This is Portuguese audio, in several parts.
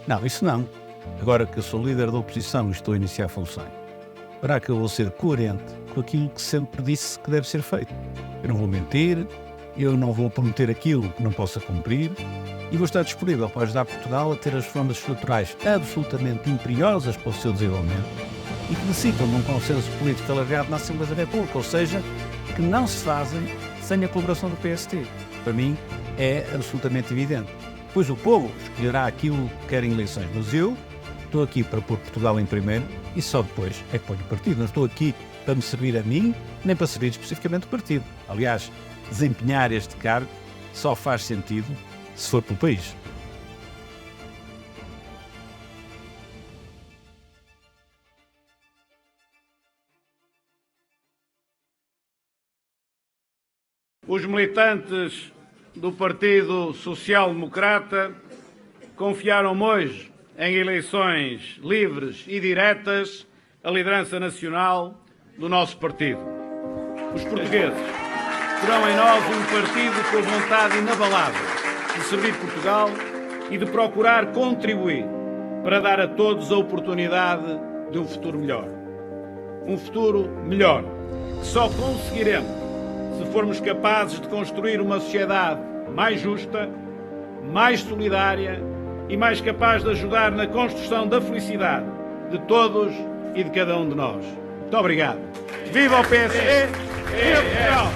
Não, isso não. Agora que eu sou líder da oposição e estou a iniciar funções, para que eu vou ser coerente com aquilo que sempre disse que deve ser feito. Eu não vou mentir, eu não vou prometer aquilo que não possa cumprir e vou estar disponível para ajudar Portugal a ter as reformas estruturais absolutamente imperiosas para o seu desenvolvimento e que necessitam de um consenso político alargado na Assembleia da República, ou seja, que não se fazem sem a colaboração do PST. Para mim é absolutamente evidente. Pois o povo escolherá aquilo que quer em eleições, mas eu estou aqui para pôr Portugal em primeiro e só depois é que ponho o partido. Não estou aqui para me servir a mim, nem para servir especificamente o partido. Aliás, desempenhar este cargo só faz sentido se for pelo país. Os militantes do Partido Social Democrata confiaram-me hoje em eleições livres e diretas a liderança nacional do nosso partido. Os portugueses terão em nós um partido com vontade inabalável de servir Portugal e de procurar contribuir para dar a todos a oportunidade de um futuro melhor. Um futuro melhor que só conseguiremos se formos capazes de construir uma sociedade mais justa, mais solidária e mais capaz de ajudar na construção da felicidade de todos e de cada um de nós. Muito obrigado. Viva o PSD! Viva Portugal!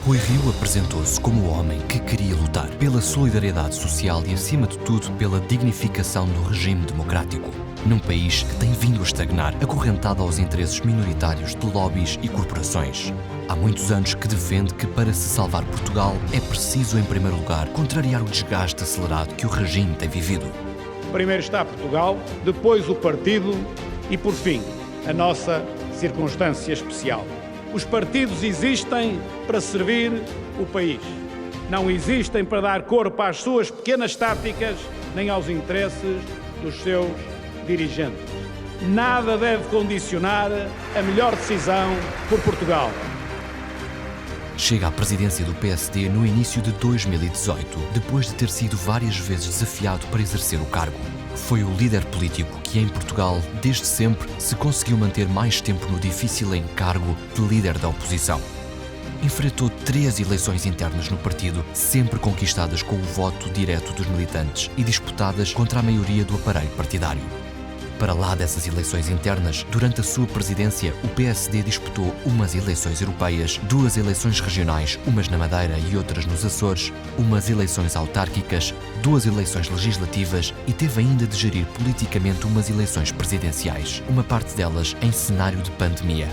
Rui Rio apresentou-se como o homem que queria lutar pela solidariedade social e, acima de tudo, pela dignificação do regime democrático. Num país que tem vindo a estagnar, acorrentado aos interesses minoritários de lobbies e corporações. Há muitos anos que defende que, para se salvar Portugal, é preciso, em primeiro lugar, contrariar o desgaste acelerado que o regime tem vivido. Primeiro está Portugal, depois o partido e, por fim, a nossa circunstância especial. Os partidos existem para servir o país. Não existem para dar corpo às suas pequenas táticas nem aos interesses dos seus dirigentes. Nada deve condicionar a melhor decisão por Portugal. Chega à presidência do PSD no início de 2018, depois de ter sido várias vezes desafiado para exercer o cargo. Foi o líder político que, em Portugal, desde sempre, se conseguiu manter mais tempo no difícil encargo de líder da oposição. Enfrentou 3 eleições internas no partido, sempre conquistadas com o voto direto dos militantes e disputadas contra a maioria do aparelho partidário. Para lá dessas eleições internas, durante a sua presidência, o PSD disputou umas eleições europeias, 2 eleições regionais, umas na Madeira e outras nos Açores, umas eleições autárquicas, 2 eleições legislativas e teve ainda de gerir politicamente umas eleições presidenciais, uma parte delas em cenário de pandemia.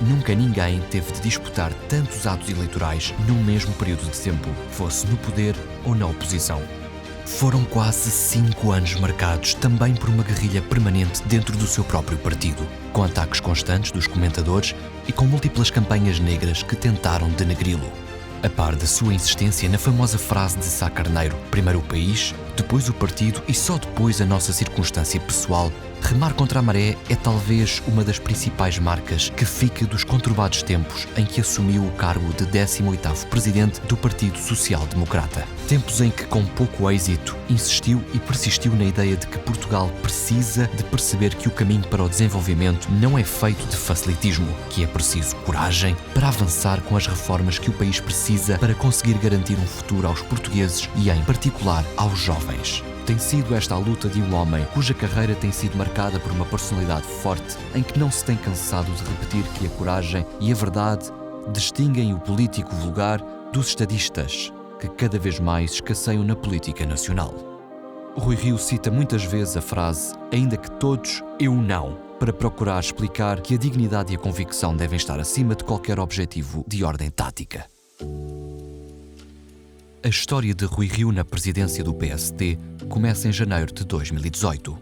Nunca ninguém teve de disputar tantos atos eleitorais num mesmo período de tempo, fosse no poder ou na oposição. Foram quase 5 anos marcados também por uma guerrilha permanente dentro do seu próprio partido, com ataques constantes dos comentadores e com múltiplas campanhas negras que tentaram denegri-lo. A par da sua insistência na famosa frase de Sá Carneiro, primeiro o país, depois o partido e só depois a nossa circunstância pessoal, remar contra a maré é talvez uma das principais marcas que fica dos conturbados tempos em que assumiu o cargo de 18º presidente do Partido Social Democrata. Tempos em que, com pouco êxito, insistiu e persistiu na ideia de que Portugal precisa de perceber que o caminho para o desenvolvimento não é feito de facilitismo, que é preciso coragem para avançar com as reformas que o país precisa para conseguir garantir um futuro aos portugueses e, em particular, aos jovens. Tem sido esta a luta de um homem cuja carreira tem sido marcada por uma personalidade forte, em que não se tem cansado de repetir que a coragem e a verdade distinguem o político vulgar dos estadistas, que cada vez mais escasseiam na política nacional. Rui Rio cita muitas vezes a frase "ainda que todos, eu não", para procurar explicar que a dignidade e a convicção devem estar acima de qualquer objetivo de ordem tática. A história de Rui Rio na presidência do PSD começa em janeiro de 2018.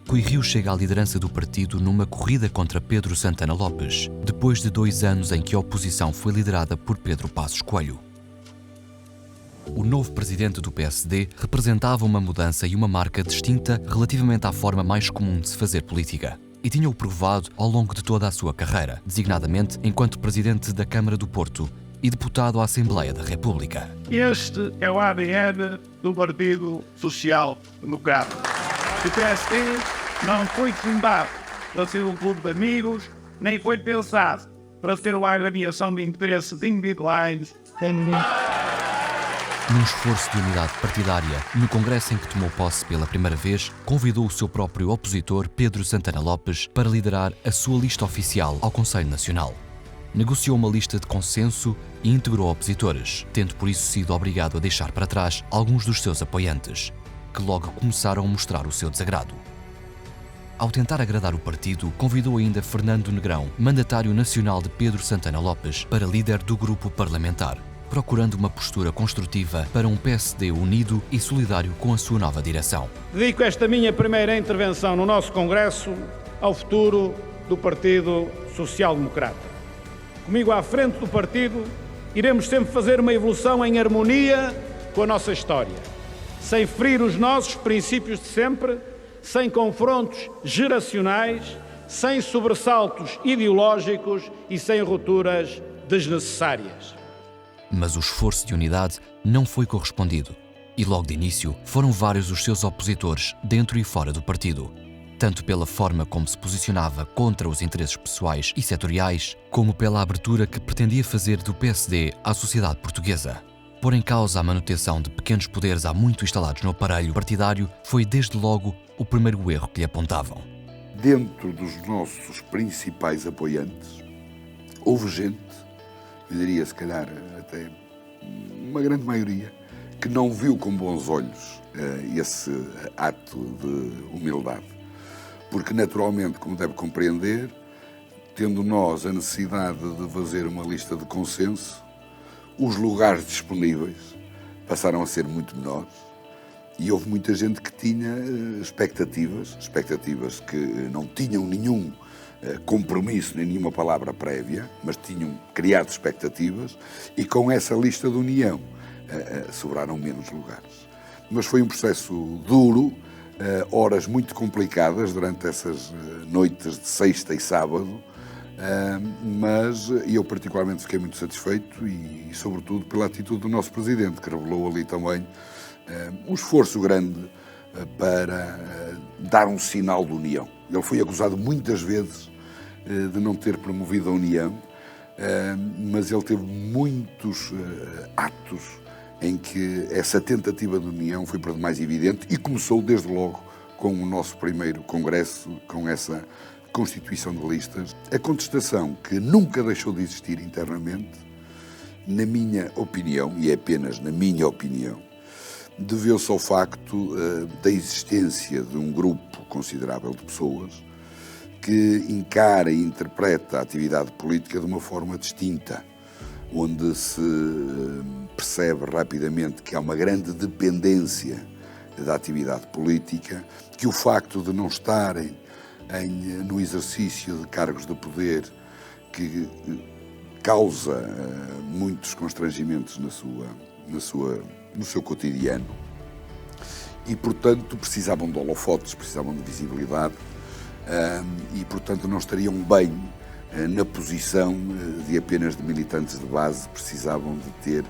Rui Rio chega à liderança do partido numa corrida contra Pedro Santana Lopes, depois de 2 anos em que a oposição foi liderada por Pedro Passos Coelho. O novo presidente do PSD representava uma mudança e uma marca distinta relativamente à forma mais comum de se fazer política. E tinha-o provado ao longo de toda a sua carreira, designadamente enquanto presidente da Câmara do Porto e deputado à Assembleia da República. Este é o ADN do Partido Social Democrata. O PSD não foi fundado para ser um clube de amigos, nem foi pensado para ser uma agremiação de interesses individuais. Num esforço de unidade partidária, no congresso em que tomou posse pela primeira vez, convidou o seu próprio opositor, Pedro Santana Lopes, para liderar a sua lista oficial ao Conselho Nacional. Negociou uma lista de consenso e integrou opositores, tendo por isso sido obrigado a deixar para trás alguns dos seus apoiantes, que logo começaram a mostrar o seu desagrado. Ao tentar agradar o partido, convidou ainda Fernando Negrão, mandatário nacional de Pedro Santana Lopes, para líder do grupo parlamentar, procurando uma postura construtiva para um PSD unido e solidário com a sua nova direção. Dedico esta minha primeira intervenção no nosso Congresso ao futuro do Partido Social Democrata. Comigo à frente do partido, iremos sempre fazer uma evolução em harmonia com a nossa história, sem ferir os nossos princípios de sempre, sem confrontos geracionais, sem sobressaltos ideológicos e sem rupturas desnecessárias. Mas o esforço de unidade não foi correspondido e logo de início foram vários os seus opositores dentro e fora do partido, tanto pela forma como se posicionava contra os interesses pessoais e setoriais, como pela abertura que pretendia fazer do PSD à sociedade portuguesa. Pôr em causa a manutenção de pequenos poderes há muito instalados no aparelho partidário foi desde logo o primeiro erro que lhe apontavam. Dentro dos nossos principais apoiantes, houve gente, eu diria se calhar até uma grande maioria, que não viu com bons olhos esse ato de humildade. Porque naturalmente, como deve compreender, tendo nós a necessidade de fazer uma lista de consenso, os lugares disponíveis passaram a ser muito menores e houve muita gente que tinha expectativas que não tinham nenhum compromisso nem nenhuma palavra prévia, mas tinham criado expectativas e com essa lista de união sobraram menos lugares. Mas foi um processo duro, horas muito complicadas durante essas noites de sexta e sábado, mas eu particularmente fiquei muito satisfeito e sobretudo pela atitude do nosso Presidente, que revelou ali também um esforço grande para dar um sinal de união. Ele foi acusado muitas vezes de não ter promovido a união, mas ele teve muitos atos em que essa tentativa de união foi por demais evidente e começou desde logo com o nosso primeiro congresso, com essa constituição de listas. A contestação que nunca deixou de existir internamente, na minha opinião, e é apenas na minha opinião, deveu-se ao facto da existência de um grupo considerável de pessoas que encara e interpreta a atividade política de uma forma distinta, onde se percebe rapidamente que há uma grande dependência da atividade política, que o facto de não estarem no exercício de cargos de poder que causa muitos constrangimentos no seu cotidiano e, portanto, precisavam de holofotes, precisavam de visibilidade e, portanto, não estariam bem na posição de apenas de militantes de base, precisavam de ter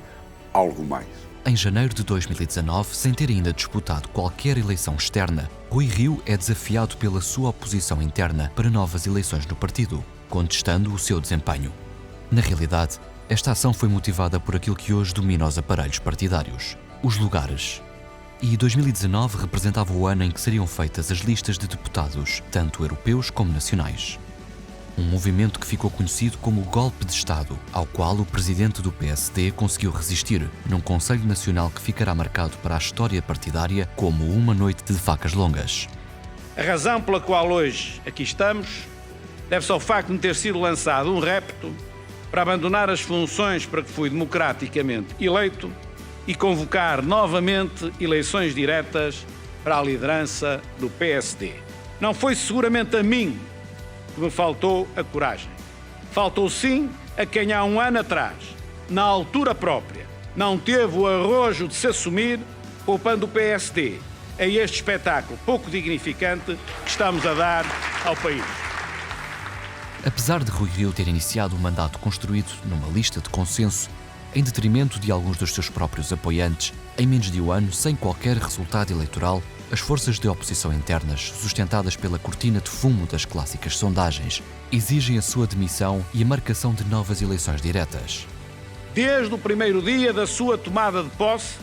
algo mais. Em janeiro de 2019, sem ter ainda disputado qualquer eleição externa, Rui Rio é desafiado pela sua oposição interna para novas eleições no partido, contestando o seu desempenho. Na realidade, esta ação foi motivada por aquilo que hoje domina os aparelhos partidários, os lugares. E 2019 representava o ano em que seriam feitas as listas de deputados, tanto europeus como nacionais. Um movimento que ficou conhecido como o golpe de Estado, ao qual o presidente do PSD conseguiu resistir, num Conselho Nacional que ficará marcado para a história partidária como uma noite de facas longas. A razão pela qual hoje aqui estamos deve-se ao facto de me ter sido lançado um repto para abandonar as funções para que fui democraticamente eleito e convocar novamente eleições diretas para a liderança do PSD. Não foi seguramente a mim que me faltou a coragem. Faltou sim a quem há um ano atrás, na altura própria, não teve o arrojo de se assumir, poupando o PSD a este espetáculo pouco dignificante que estamos a dar ao país. Apesar de Rui Rio ter iniciado o mandato construído numa lista de consenso, em detrimento de alguns dos seus próprios apoiantes, em menos de um ano, sem qualquer resultado eleitoral, as forças de oposição internas, sustentadas pela cortina de fumo das clássicas sondagens, exigem a sua demissão e a marcação de novas eleições diretas. Desde o primeiro dia da sua tomada de posse,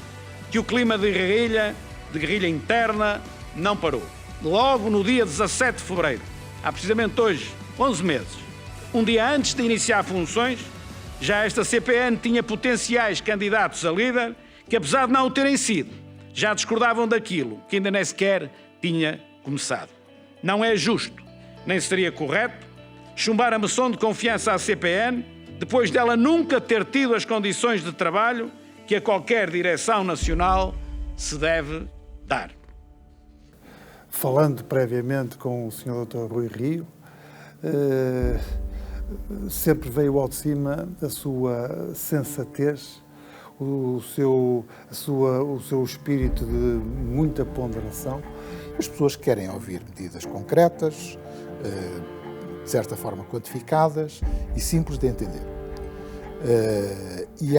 que o clima de guerrilha interna, não parou. Logo no dia 17 de fevereiro, há precisamente hoje 11 meses, um dia antes de iniciar funções, já esta CPN tinha potenciais candidatos a líder que, apesar de não o terem sido, já discordavam daquilo que ainda nem sequer tinha começado. Não é justo, nem seria correto, chumbar a moção de confiança à CPN depois dela nunca ter tido as condições de trabalho que a qualquer direção nacional se deve dar. Falando previamente com o Sr. Dr. Rui Rio, sempre veio ao de cima a sua sensatez, o seu espírito de muita ponderação. As pessoas querem ouvir medidas concretas, de certa forma quantificadas e simples de entender. E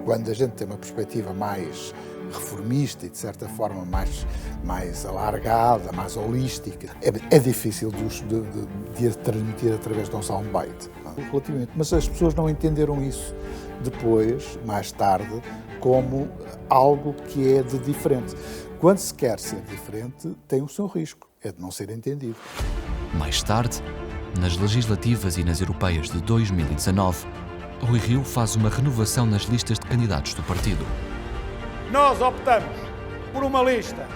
quando a gente tem uma perspectiva mais reformista e, de certa forma, mais alargada, mais holística, é difícil de transmitir através de um soundbite. Relativamente. Mas as pessoas não entenderam isso depois, mais tarde, como algo que é de diferente. Quando se quer ser diferente, tem o seu risco, é de não ser entendido. Mais tarde, nas legislativas e nas europeias de 2019, Rui Rio faz uma renovação nas listas de candidatos do partido. Nós optamos por uma lista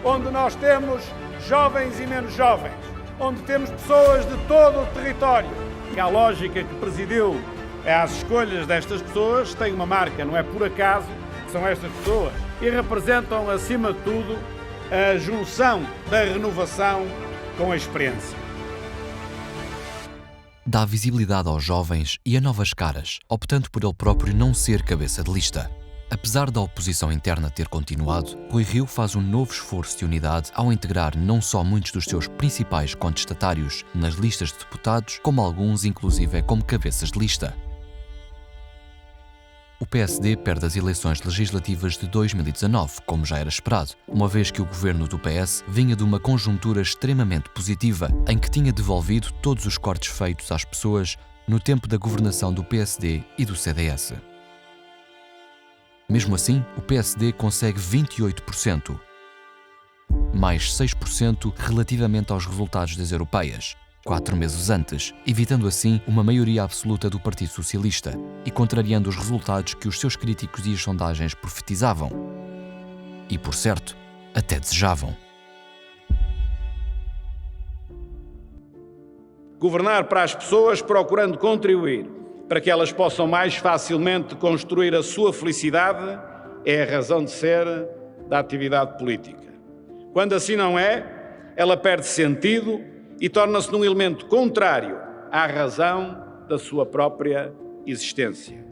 onde nós temos jovens e menos jovens, onde temos pessoas de todo o território. A lógica que presidiu às escolhas destas pessoas tem uma marca, não é por acaso que são estas pessoas, e representam, acima de tudo, a junção da renovação com a experiência. Dá visibilidade aos jovens e a novas caras, optando por ele próprio não ser cabeça de lista. Apesar da oposição interna ter continuado, Rui Rio faz um novo esforço de unidade ao integrar não só muitos dos seus principais contestatários nas listas de deputados, como alguns, inclusive, como cabeças de lista. O PSD perde as eleições legislativas de 2019, como já era esperado, uma vez que o governo do PS vinha de uma conjuntura extremamente positiva, em que tinha devolvido todos os cortes feitos às pessoas no tempo da governação do PSD e do CDS. Mesmo assim, o PSD consegue 28%, mais 6% relativamente aos resultados das europeias, 4 meses antes, evitando assim uma maioria absoluta do Partido Socialista e contrariando os resultados que os seus críticos e as sondagens profetizavam. E, por certo, até desejavam. Governar para as pessoas, procurando contribuir para que elas possam mais facilmente construir a sua felicidade, é a razão de ser da atividade política. Quando assim não é, ela perde sentido e torna-se num elemento contrário à razão da sua própria existência.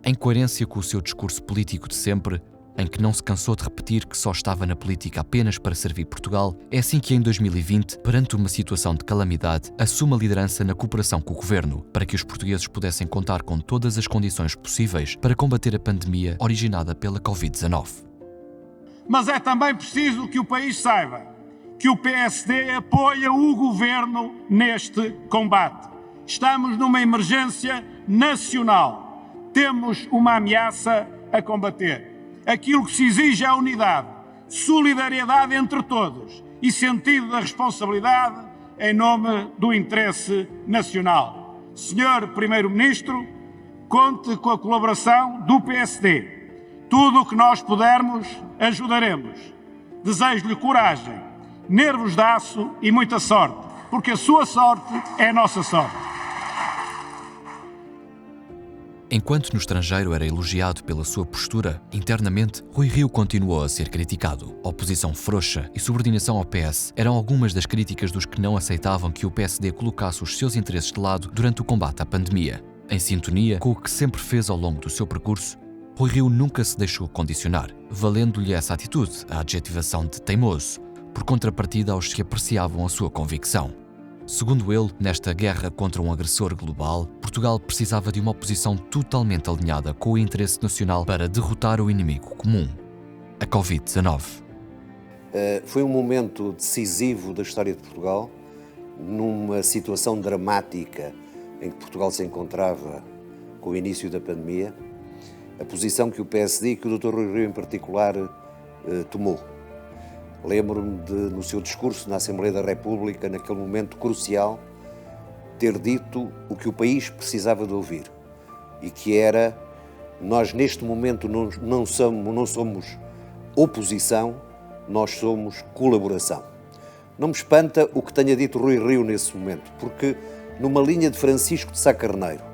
Em coerência com o seu discurso político de sempre, em que não se cansou de repetir que só estava na política apenas para servir Portugal, é assim que em 2020, perante uma situação de calamidade, assume a liderança na cooperação com o governo, para que os portugueses pudessem contar com todas as condições possíveis para combater a pandemia originada pela Covid-19. Mas é também preciso que o país saiba que o PSD apoia o governo neste combate. Estamos numa emergência nacional. Temos uma ameaça a combater. Aquilo que se exige é a unidade, solidariedade entre todos e sentido da responsabilidade em nome do interesse nacional. Senhor Primeiro-Ministro, conte com a colaboração do PSD. Tudo o que nós pudermos, ajudaremos. Desejo-lhe coragem, nervos de aço e muita sorte, porque a sua sorte é a nossa sorte. Enquanto no estrangeiro era elogiado pela sua postura, internamente, Rui Rio continuou a ser criticado. Oposição frouxa e subordinação ao PS eram algumas das críticas dos que não aceitavam que o PSD colocasse os seus interesses de lado durante o combate à pandemia. Em sintonia com o que sempre fez ao longo do seu percurso, Rui Rio nunca se deixou condicionar, valendo-lhe essa atitude, a adjetivação de teimoso, por contrapartida aos que apreciavam a sua convicção. Segundo ele, nesta guerra contra um agressor global, Portugal precisava de uma oposição totalmente alinhada com o interesse nacional para derrotar o inimigo comum, a Covid-19. Foi um momento decisivo da história de Portugal, numa situação dramática em que Portugal se encontrava com o início da pandemia. A posição que o PSD e que o Dr. Rui Rio em particular tomou. Lembro-me de, no seu discurso na Assembleia da República, naquele momento crucial, ter dito o que o país precisava de ouvir e que era: nós neste momento não somos oposição, nós somos colaboração. Não me espanta o que tenha dito Rui Rio nesse momento, porque numa linha de Francisco de Sá Carneiro,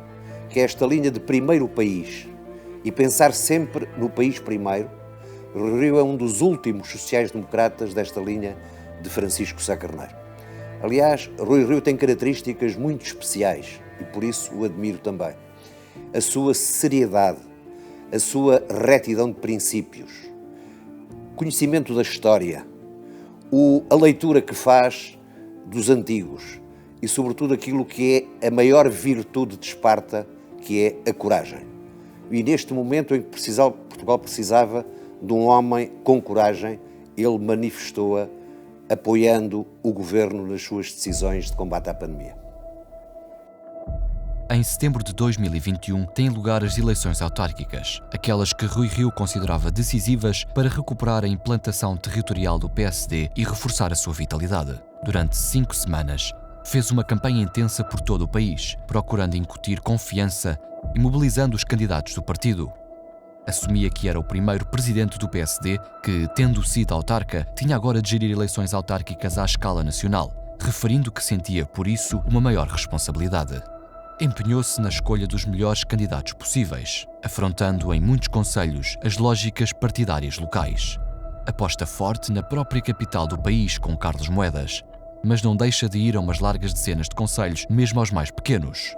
que é esta linha de primeiro país, e pensar sempre no país primeiro, Rui Rio é um dos últimos sociais-democratas desta linha de Francisco Sá Carneiro. Aliás, Rui Rio tem características muito especiais e por isso o admiro também. A sua seriedade, a sua retidão de princípios, conhecimento da história, a leitura que faz dos antigos e, sobretudo, aquilo que é a maior virtude de Esparta, que é a coragem. E neste momento em que Portugal precisava de um homem com coragem, ele manifestou-a apoiando o governo nas suas decisões de combate à pandemia. Em setembro de 2021 têm lugar as eleições autárquicas, aquelas que Rui Rio considerava decisivas para recuperar a implantação territorial do PSD e reforçar a sua vitalidade. Durante 5 semanas, fez uma campanha intensa por todo o país, procurando incutir confiança e mobilizando os candidatos do partido. Assumia que era o primeiro presidente do PSD que, tendo sido autarca, tinha agora de gerir eleições autárquicas à escala nacional, referindo que sentia, por isso, uma maior responsabilidade. Empenhou-se na escolha dos melhores candidatos possíveis, afrontando em muitos concelhos as lógicas partidárias locais. Aposta forte na própria capital do país com Carlos Moedas, mas não deixa de ir a umas largas dezenas de concelhos, mesmo aos mais pequenos.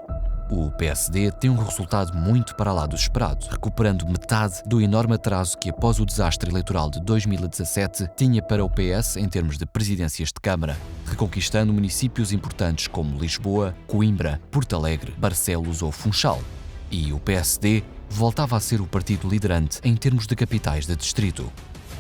O PSD tem um resultado muito para lá do esperado, recuperando metade do enorme atraso que, após o desastre eleitoral de 2017, tinha para o PS em termos de presidências de Câmara, reconquistando municípios importantes como Lisboa, Coimbra, Porto Alegre, Barcelos ou Funchal. E o PSD voltava a ser o partido liderante em termos de capitais de distrito.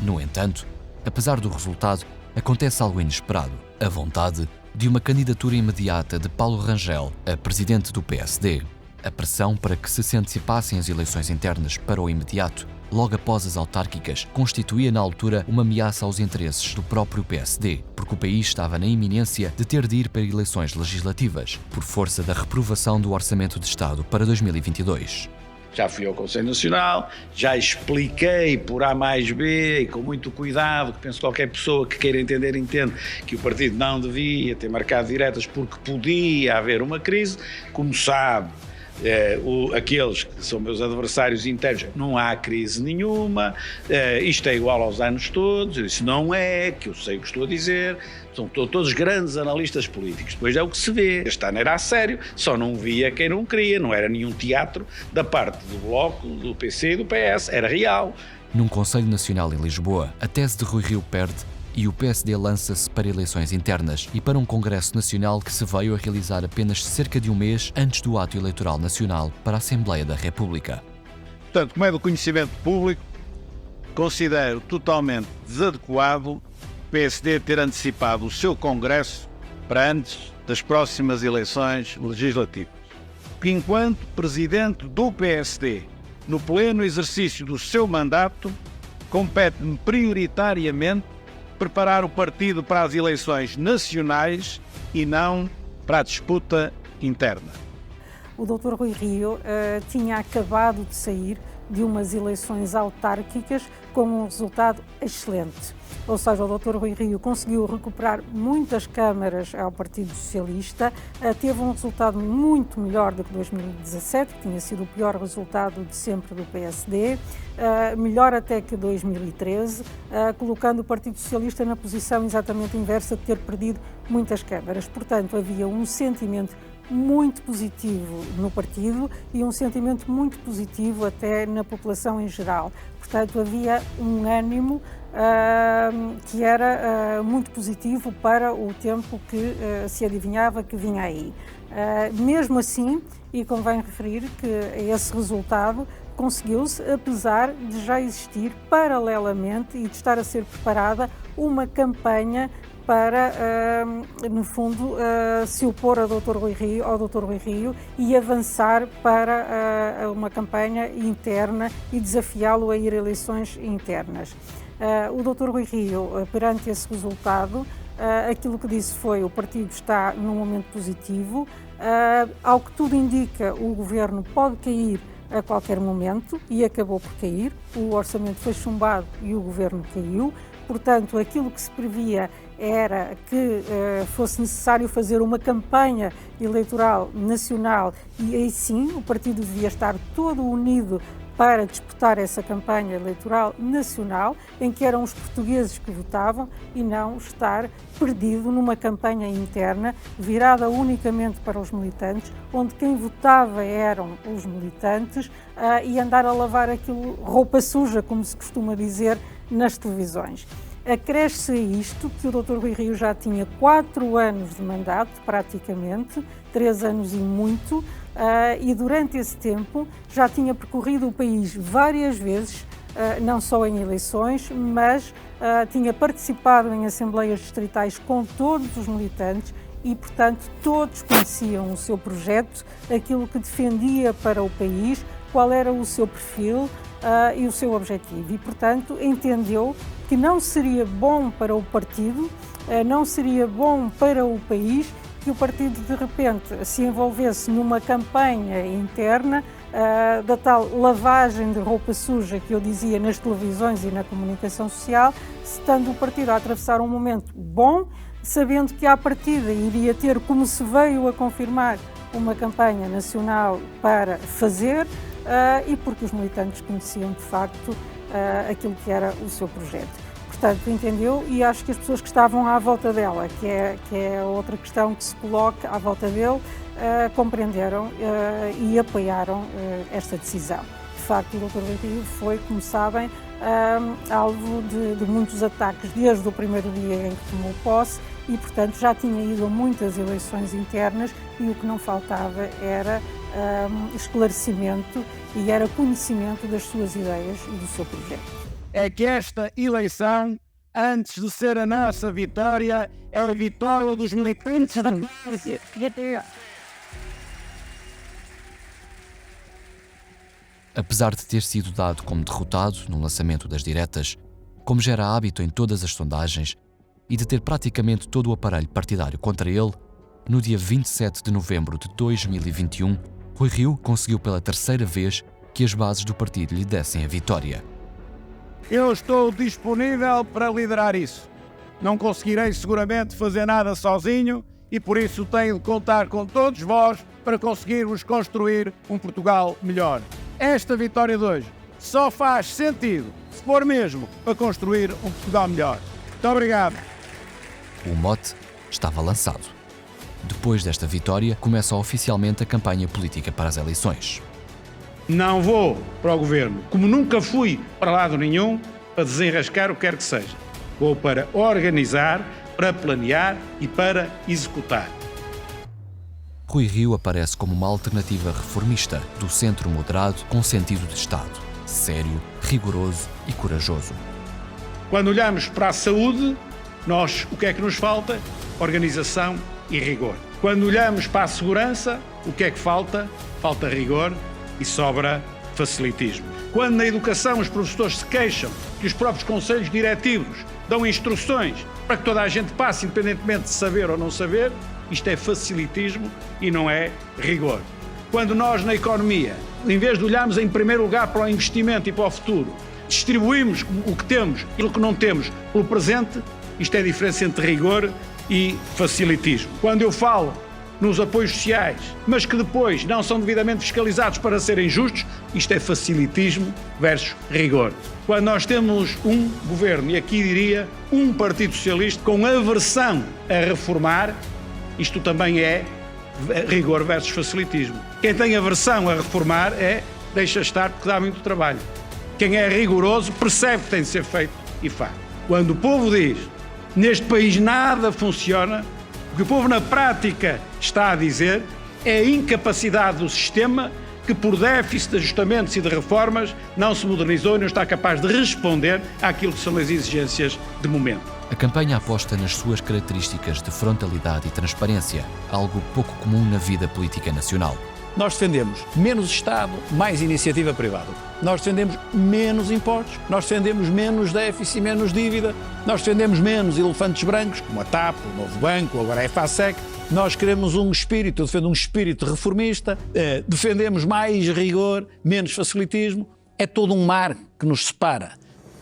No entanto, apesar do resultado, acontece algo inesperado: a vontade de uma candidatura imediata de Paulo Rangel a presidente do PSD. A pressão para que se antecipassem as eleições internas para o imediato, logo após as autárquicas, constituía na altura uma ameaça aos interesses do próprio PSD, porque o país estava na iminência de ter de ir para eleições legislativas, por força da reprovação do Orçamento de Estado para 2022. Já fui ao Conselho Nacional, já expliquei por A mais B e com muito cuidado, que penso que qualquer pessoa que queira entender, entende que o partido não devia ter marcado diretas porque podia haver uma crise. Como sabe, aqueles que são meus adversários internos, não há crise nenhuma, isto é igual aos anos todos. Eu disse: não é, que eu sei o que estou a dizer, são todos grandes analistas políticos. Depois é o que se vê. Este ano era a sério, só não via quem não queria, não era nenhum teatro da parte do Bloco, do PC e do PS, era real. Num Conselho Nacional em Lisboa, a tese de Rui Rio perde e o PSD lança-se para eleições internas e para um Congresso Nacional que se veio a realizar apenas cerca de um mês antes do ato eleitoral nacional para a Assembleia da República. Portanto, como é do conhecimento público, considero totalmente desadequado o PSD ter antecipado o seu Congresso para antes das próximas eleições legislativas. Que enquanto presidente do PSD, no pleno exercício do seu mandato, compete-me prioritariamente preparar o partido para as eleições nacionais e não para a disputa interna. O Dr. Rui Rio tinha acabado de sair de umas eleições autárquicas com um resultado excelente. Ou seja, o Dr. Rui Rio conseguiu recuperar muitas câmaras ao Partido Socialista, teve um resultado muito melhor do que 2017, que tinha sido o pior resultado de sempre do PSD, melhor até que 2013, colocando o Partido Socialista na posição exatamente inversa de ter perdido muitas câmaras. Portanto, havia um sentimento muito positivo no partido e um sentimento muito positivo até na população em geral. Portanto, havia um ânimo que era muito positivo para o tempo que se adivinhava que vinha aí. Mesmo assim, e convém referir que esse resultado conseguiu-se, apesar de já existir paralelamente e de estar a ser preparada uma campanha para, no fundo, se opor ao Dr. Rui Rio e avançar para uma campanha interna e desafiá-lo a ir a eleições internas. O Dr. Rui Rio, perante esse resultado, aquilo que disse foi: o partido está num momento positivo, ao que tudo indica, o governo pode cair a qualquer momento, e acabou por cair. O orçamento foi chumbado e o governo caiu. Portanto, aquilo que se previa era que fosse necessário fazer uma campanha eleitoral nacional, e aí sim o partido devia estar todo unido para disputar essa campanha eleitoral nacional, em que eram os portugueses que votavam, e não estar perdido numa campanha interna virada unicamente para os militantes, onde quem votava eram os militantes, e andar a lavar aquilo roupa suja, como se costuma dizer nas televisões. Acresce a isto que o Dr. Rui Rio já tinha 4 anos de mandato, praticamente, 3 anos e muito, e durante esse tempo já tinha percorrido o país várias vezes, não só em eleições, mas tinha participado em assembleias distritais com todos os militantes e, portanto, todos conheciam o seu projeto, aquilo que defendia para o país, qual era o seu perfil e o seu objetivo. E, portanto, entendeu que não seria bom para o partido, não seria bom para o país que o partido de repente se envolvesse numa campanha interna da tal lavagem de roupa suja que eu dizia nas televisões e na comunicação social, estando o partido a atravessar um momento bom, sabendo que à partida iria ter, como se veio a confirmar, uma campanha nacional para fazer, e porque os militantes conheciam de facto aquilo que era o seu projeto. Portanto, entendeu, e acho que as pessoas que estavam à volta dela, que é outra questão que se coloca à volta dele, compreenderam e apoiaram esta decisão. De facto, o Dr. Rui Rio foi, como sabem, alvo de muitos ataques desde o primeiro dia em que tomou posse e, portanto, já tinha ido a muitas eleições internas e o que não faltava era esclarecimento e era conhecimento das suas ideias e do seu projeto. É que esta eleição, antes de ser a nossa vitória, é a vitória dos militantes da nossa. Apesar de ter sido dado como derrotado no lançamento das diretas, como já era hábito em todas as sondagens, e de ter praticamente todo o aparelho partidário contra ele, no dia 27 de novembro de 2021, Rui Rio conseguiu pela terceira vez que as bases do partido lhe dessem a vitória. Eu estou disponível para liderar isso. Não conseguirei seguramente fazer nada sozinho e por isso tenho de contar com todos vós para conseguirmos construir um Portugal melhor. Esta vitória de hoje só faz sentido se for mesmo para construir um Portugal melhor. Muito obrigado. O mote estava lançado. Depois desta vitória, começa oficialmente a campanha política para as eleições. Não vou para o governo, como nunca fui para lado nenhum, para desenrascar o que quer que seja. Vou para organizar, para planear e para executar. Rui Rio aparece como uma alternativa reformista do centro moderado com sentido de Estado, sério, rigoroso e corajoso. Quando olhamos para a saúde, o que é que nos falta? Organização e rigor. Quando olhamos para a segurança, o que é que falta? Falta rigor e sobra facilitismo. Quando na educação os professores se queixam que os próprios conselhos diretivos dão instruções para que toda a gente passe, independentemente de saber ou não saber, isto é facilitismo e não é rigor. Quando nós na economia, em vez de olharmos em primeiro lugar para o investimento e para o futuro, distribuímos o que temos e o que não temos pelo presente, isto é a diferença entre rigor e facilitismo. Quando eu falo nos apoios sociais, mas que depois não são devidamente fiscalizados para serem justos, isto é facilitismo versus rigor. Quando nós temos um governo, e aqui diria um Partido Socialista, com aversão a reformar, isto também é rigor versus facilitismo. Quem tem aversão a reformar deixa estar porque dá muito trabalho. Quem é rigoroso percebe que tem de ser feito e faz. Quando o povo diz, neste país nada funciona, o que o povo na prática está a dizer é a incapacidade do sistema que por déficit de ajustamentos e de reformas não se modernizou e não está capaz de responder àquilo que são as exigências de momento. A campanha aposta nas suas características de frontalidade e transparência, algo pouco comum na vida política nacional. Nós defendemos menos Estado, mais iniciativa privada. Nós defendemos menos impostos, nós defendemos menos déficit e menos dívida, nós defendemos menos elefantes brancos, como a TAP, o Novo Banco, agora a EFASEC. Nós queremos um espírito, eu defendo um espírito reformista, defendemos mais rigor, menos facilitismo. É todo um mar que nos separa.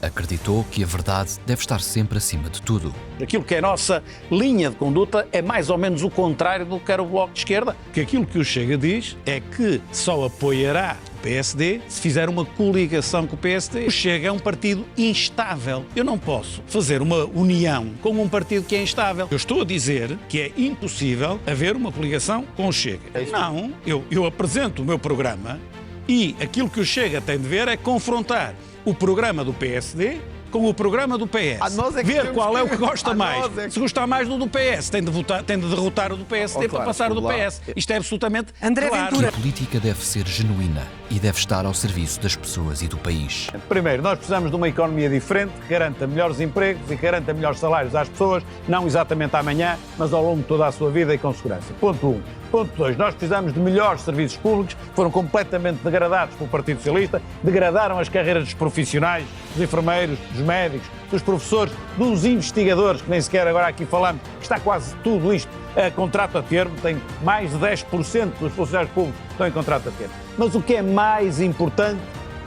Acreditou que a verdade deve estar sempre acima de tudo. Aquilo que é a nossa linha de conduta é mais ou menos o contrário do que era o Bloco de Esquerda. Que aquilo que o Chega diz é que só apoiará o PSD se fizer uma coligação com o PSD. O Chega é um partido instável. Eu não posso fazer uma união com um partido que é instável. Eu estou a dizer que é impossível haver uma coligação com o Chega. Não, eu apresento o meu programa e aquilo que o Chega tem de ver é confrontar o programa do PSD com o programa do PS. Ver qual é o que gosta mais. Se gostar mais do PS, tem de derrotar o do PSD para passar o do PS. Isto é absolutamente claro. A política deve ser genuína e deve estar ao serviço das pessoas e do país. Primeiro, nós precisamos de uma economia diferente que garanta melhores empregos e que garanta melhores salários às pessoas, não exatamente amanhã, mas ao longo de toda a sua vida e com segurança. Ponto 1. Ponto 2. Nós precisamos de melhores serviços públicos que foram completamente degradados pelo Partido Socialista, degradaram as carreiras dos profissionais, dos enfermeiros, dos médicos, dos professores, dos investigadores, que nem sequer agora aqui falamos, que está quase tudo isto a contrato a termo, tem mais de 10% dos funcionários públicos que estão em contrato a termo. Mas o que é mais importante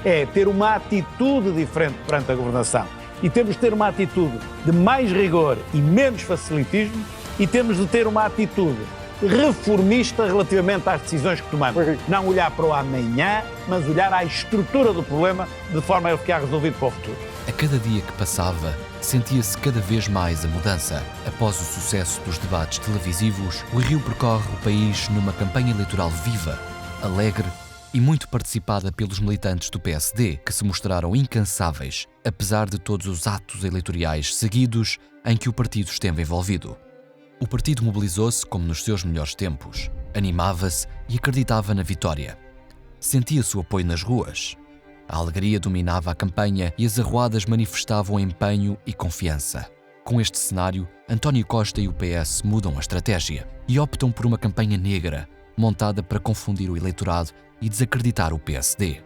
é ter uma atitude diferente perante a governação. E temos de ter uma atitude de mais rigor e menos facilitismo e temos de ter uma atitude reformista relativamente às decisões que tomamos. Não olhar para o amanhã, mas olhar à estrutura do problema de forma a ele ficar resolvido para o futuro. A cada dia que passava, sentia-se cada vez mais a mudança. Após o sucesso dos debates televisivos, o Rio percorre o país numa campanha eleitoral viva, alegre e muito participada pelos militantes do PSD, que se mostraram incansáveis, apesar de todos os atos eleitorais seguidos em que o partido esteve envolvido. O partido mobilizou-se como nos seus melhores tempos, animava-se e acreditava na vitória. Sentia-se o apoio nas ruas. A alegria dominava a campanha e as arruadas manifestavam empenho e confiança. Com este cenário, António Costa e o PS mudam a estratégia e optam por uma campanha negra, montada para confundir o eleitorado e desacreditar o PSD.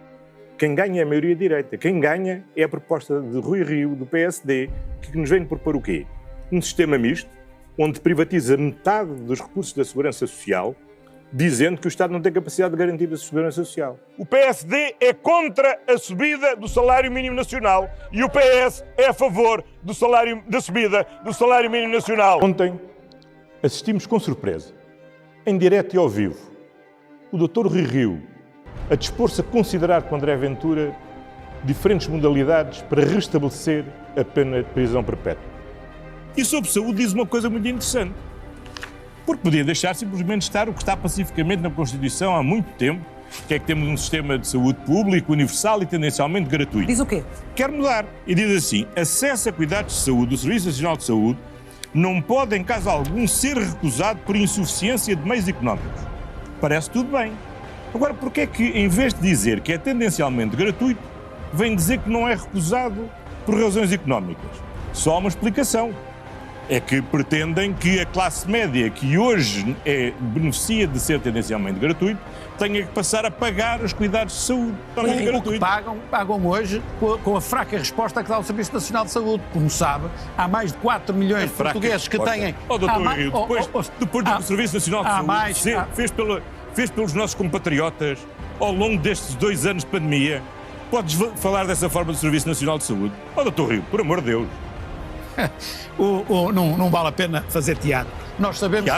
Quem ganha é a maioria direita. Quem ganha é a proposta de Rui Rio, do PSD, que nos vem propor o quê? Um sistema misto, onde privatiza metade dos recursos da Segurança Social, dizendo que o Estado não tem capacidade de garantir a Segurança Social. O PSD é contra a subida do salário mínimo nacional e o PS é a favor da subida do salário mínimo nacional. Ontem assistimos com surpresa, em direto e ao vivo, o Dr. Rui Rio a dispor-se a considerar com André Ventura diferentes modalidades para restabelecer a pena de prisão perpétua. E sobre saúde diz uma coisa muito interessante, porque podia deixar simplesmente estar o que está pacificamente na Constituição há muito tempo, que é que temos um sistema de saúde público, universal e tendencialmente gratuito. Diz o quê? Quer mudar. E diz assim, acesso a cuidados de saúde do Serviço Nacional de Saúde não pode, em caso algum, ser recusado por insuficiência de meios económicos. Parece tudo bem. Agora, porquê é que, em vez de dizer que é tendencialmente gratuito, vem dizer que não é recusado por razões económicas? Só há uma explicação. É que pretendem que a classe média, que hoje beneficia de ser tendencialmente gratuito, tenha que passar a pagar os cuidados de saúde. O que pagam hoje com a fraca resposta que dá o Serviço Nacional de Saúde. Como sabe, há mais de 4 milhões de portugueses que têm... Doutor Rio, depois do Serviço Nacional de Saúde fez pelos nossos compatriotas ao longo destes 2 anos de pandemia, podes falar dessa forma do Serviço Nacional de Saúde? Doutor Rio, por amor de Deus. Não vale a pena fazer teatro. Nós sabemos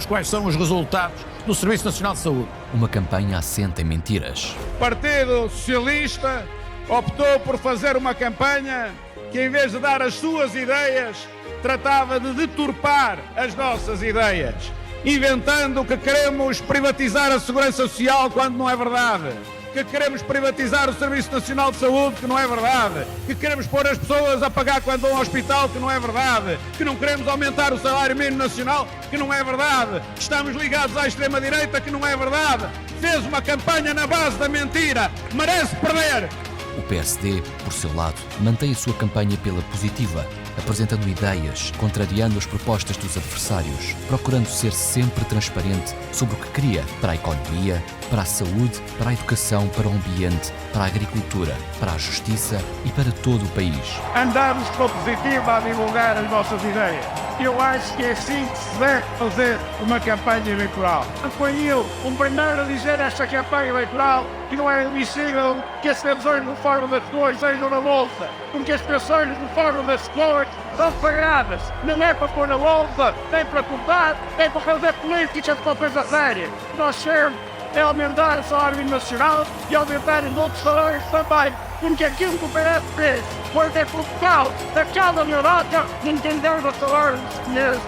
quais são os resultados do Serviço Nacional de Saúde. Uma campanha assenta em mentiras. O Partido Socialista optou por fazer uma campanha que, em vez de dar as suas ideias, tratava de deturpar as nossas ideias. inventando que queremos privatizar a segurança social quando não é verdade, que queremos privatizar o Serviço Nacional de Saúde, que não é verdade, que queremos pôr as pessoas a pagar quando vão ao hospital, que não é verdade, que não queremos aumentar o salário mínimo nacional, que não é verdade, que estamos ligados à extrema-direita, que não é verdade. Fez uma campanha na base da mentira, merece perder. O PSD, por seu lado, mantém a sua campanha pela positiva, apresentando ideias, contrariando as propostas dos adversários, procurando ser sempre transparente sobre o que queria para a economia, para a saúde, para a educação, para o ambiente, para a agricultura, para a justiça e para todo o país. Andamos com positiva a divulgar as nossas ideias. Eu acho que é assim que se deve fazer uma campanha eleitoral. Foi eu o primeiro a dizer esta campanha eleitoral que não é admissível que as pensões de reforma das pessoas sejam na bolsa, porque as pensões de reforma das pessoas são pagadas. Não é para pôr na bolsa, nem para cortar, nem para fazer políticas para coisa séria. Nós queremos é aumentar o salário mínimo nacional e aumentar os outros salários também, porque aquilo que o PS fez foi ter Portugal daquela Europa de entender o salário dos chineses.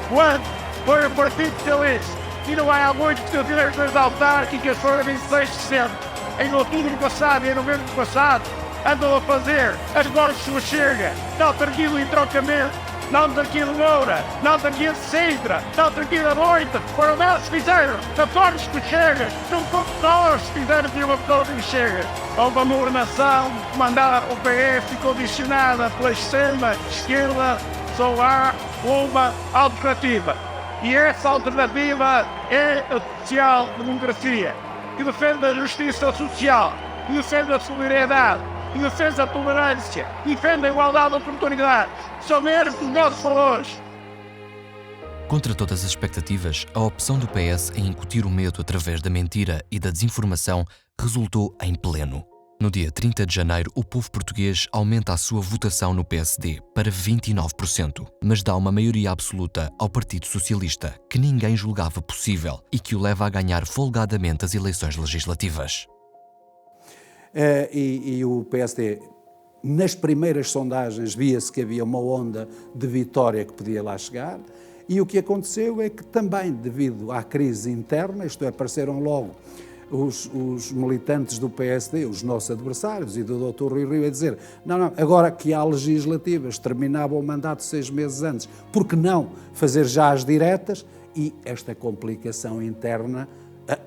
Quando foi o Partido Socialista e não há muito que as eleições autárquicas foram 26 de setembro, em outubro passado e em novembro passado, andam a fazer as mortes do Chega, não tranquilo em trocamento, não tranquilo em Moura, não tranquilo em Sintra, não tranquilo em Noite, foram eles que fizeram, acordos que Chega, não foram nós que fizeram de uma pessoa que Chega. Houve uma governação mandada o PS e condicionada pela extrema-esquerda, só há uma alternativa. E essa alternativa é a social-democracia, que defende a justiça social, que defende a solidariedade, que defende a tolerância, que defende a igualdade de oportunidades. São mesmo os nossos valores. Contra todas as expectativas, a opção do PS em incutir o medo através da mentira e da desinformação resultou em pleno. No dia 30 de janeiro, o povo português aumenta a sua votação no PSD para 29%, mas dá uma maioria absoluta ao Partido Socialista, que ninguém julgava possível e que o leva a ganhar folgadamente as eleições legislativas. E o PSD, nas primeiras sondagens, via-se que havia uma onda de vitória que podia lá chegar, e o que aconteceu é que também, devido à crise interna, isto é, apareceram logo os militantes do PSD, os nossos adversários, e do Dr. Rui Rio a dizer, não, agora que há legislativas, terminava o mandato 6 meses antes, por que não fazer já as diretas? E esta complicação interna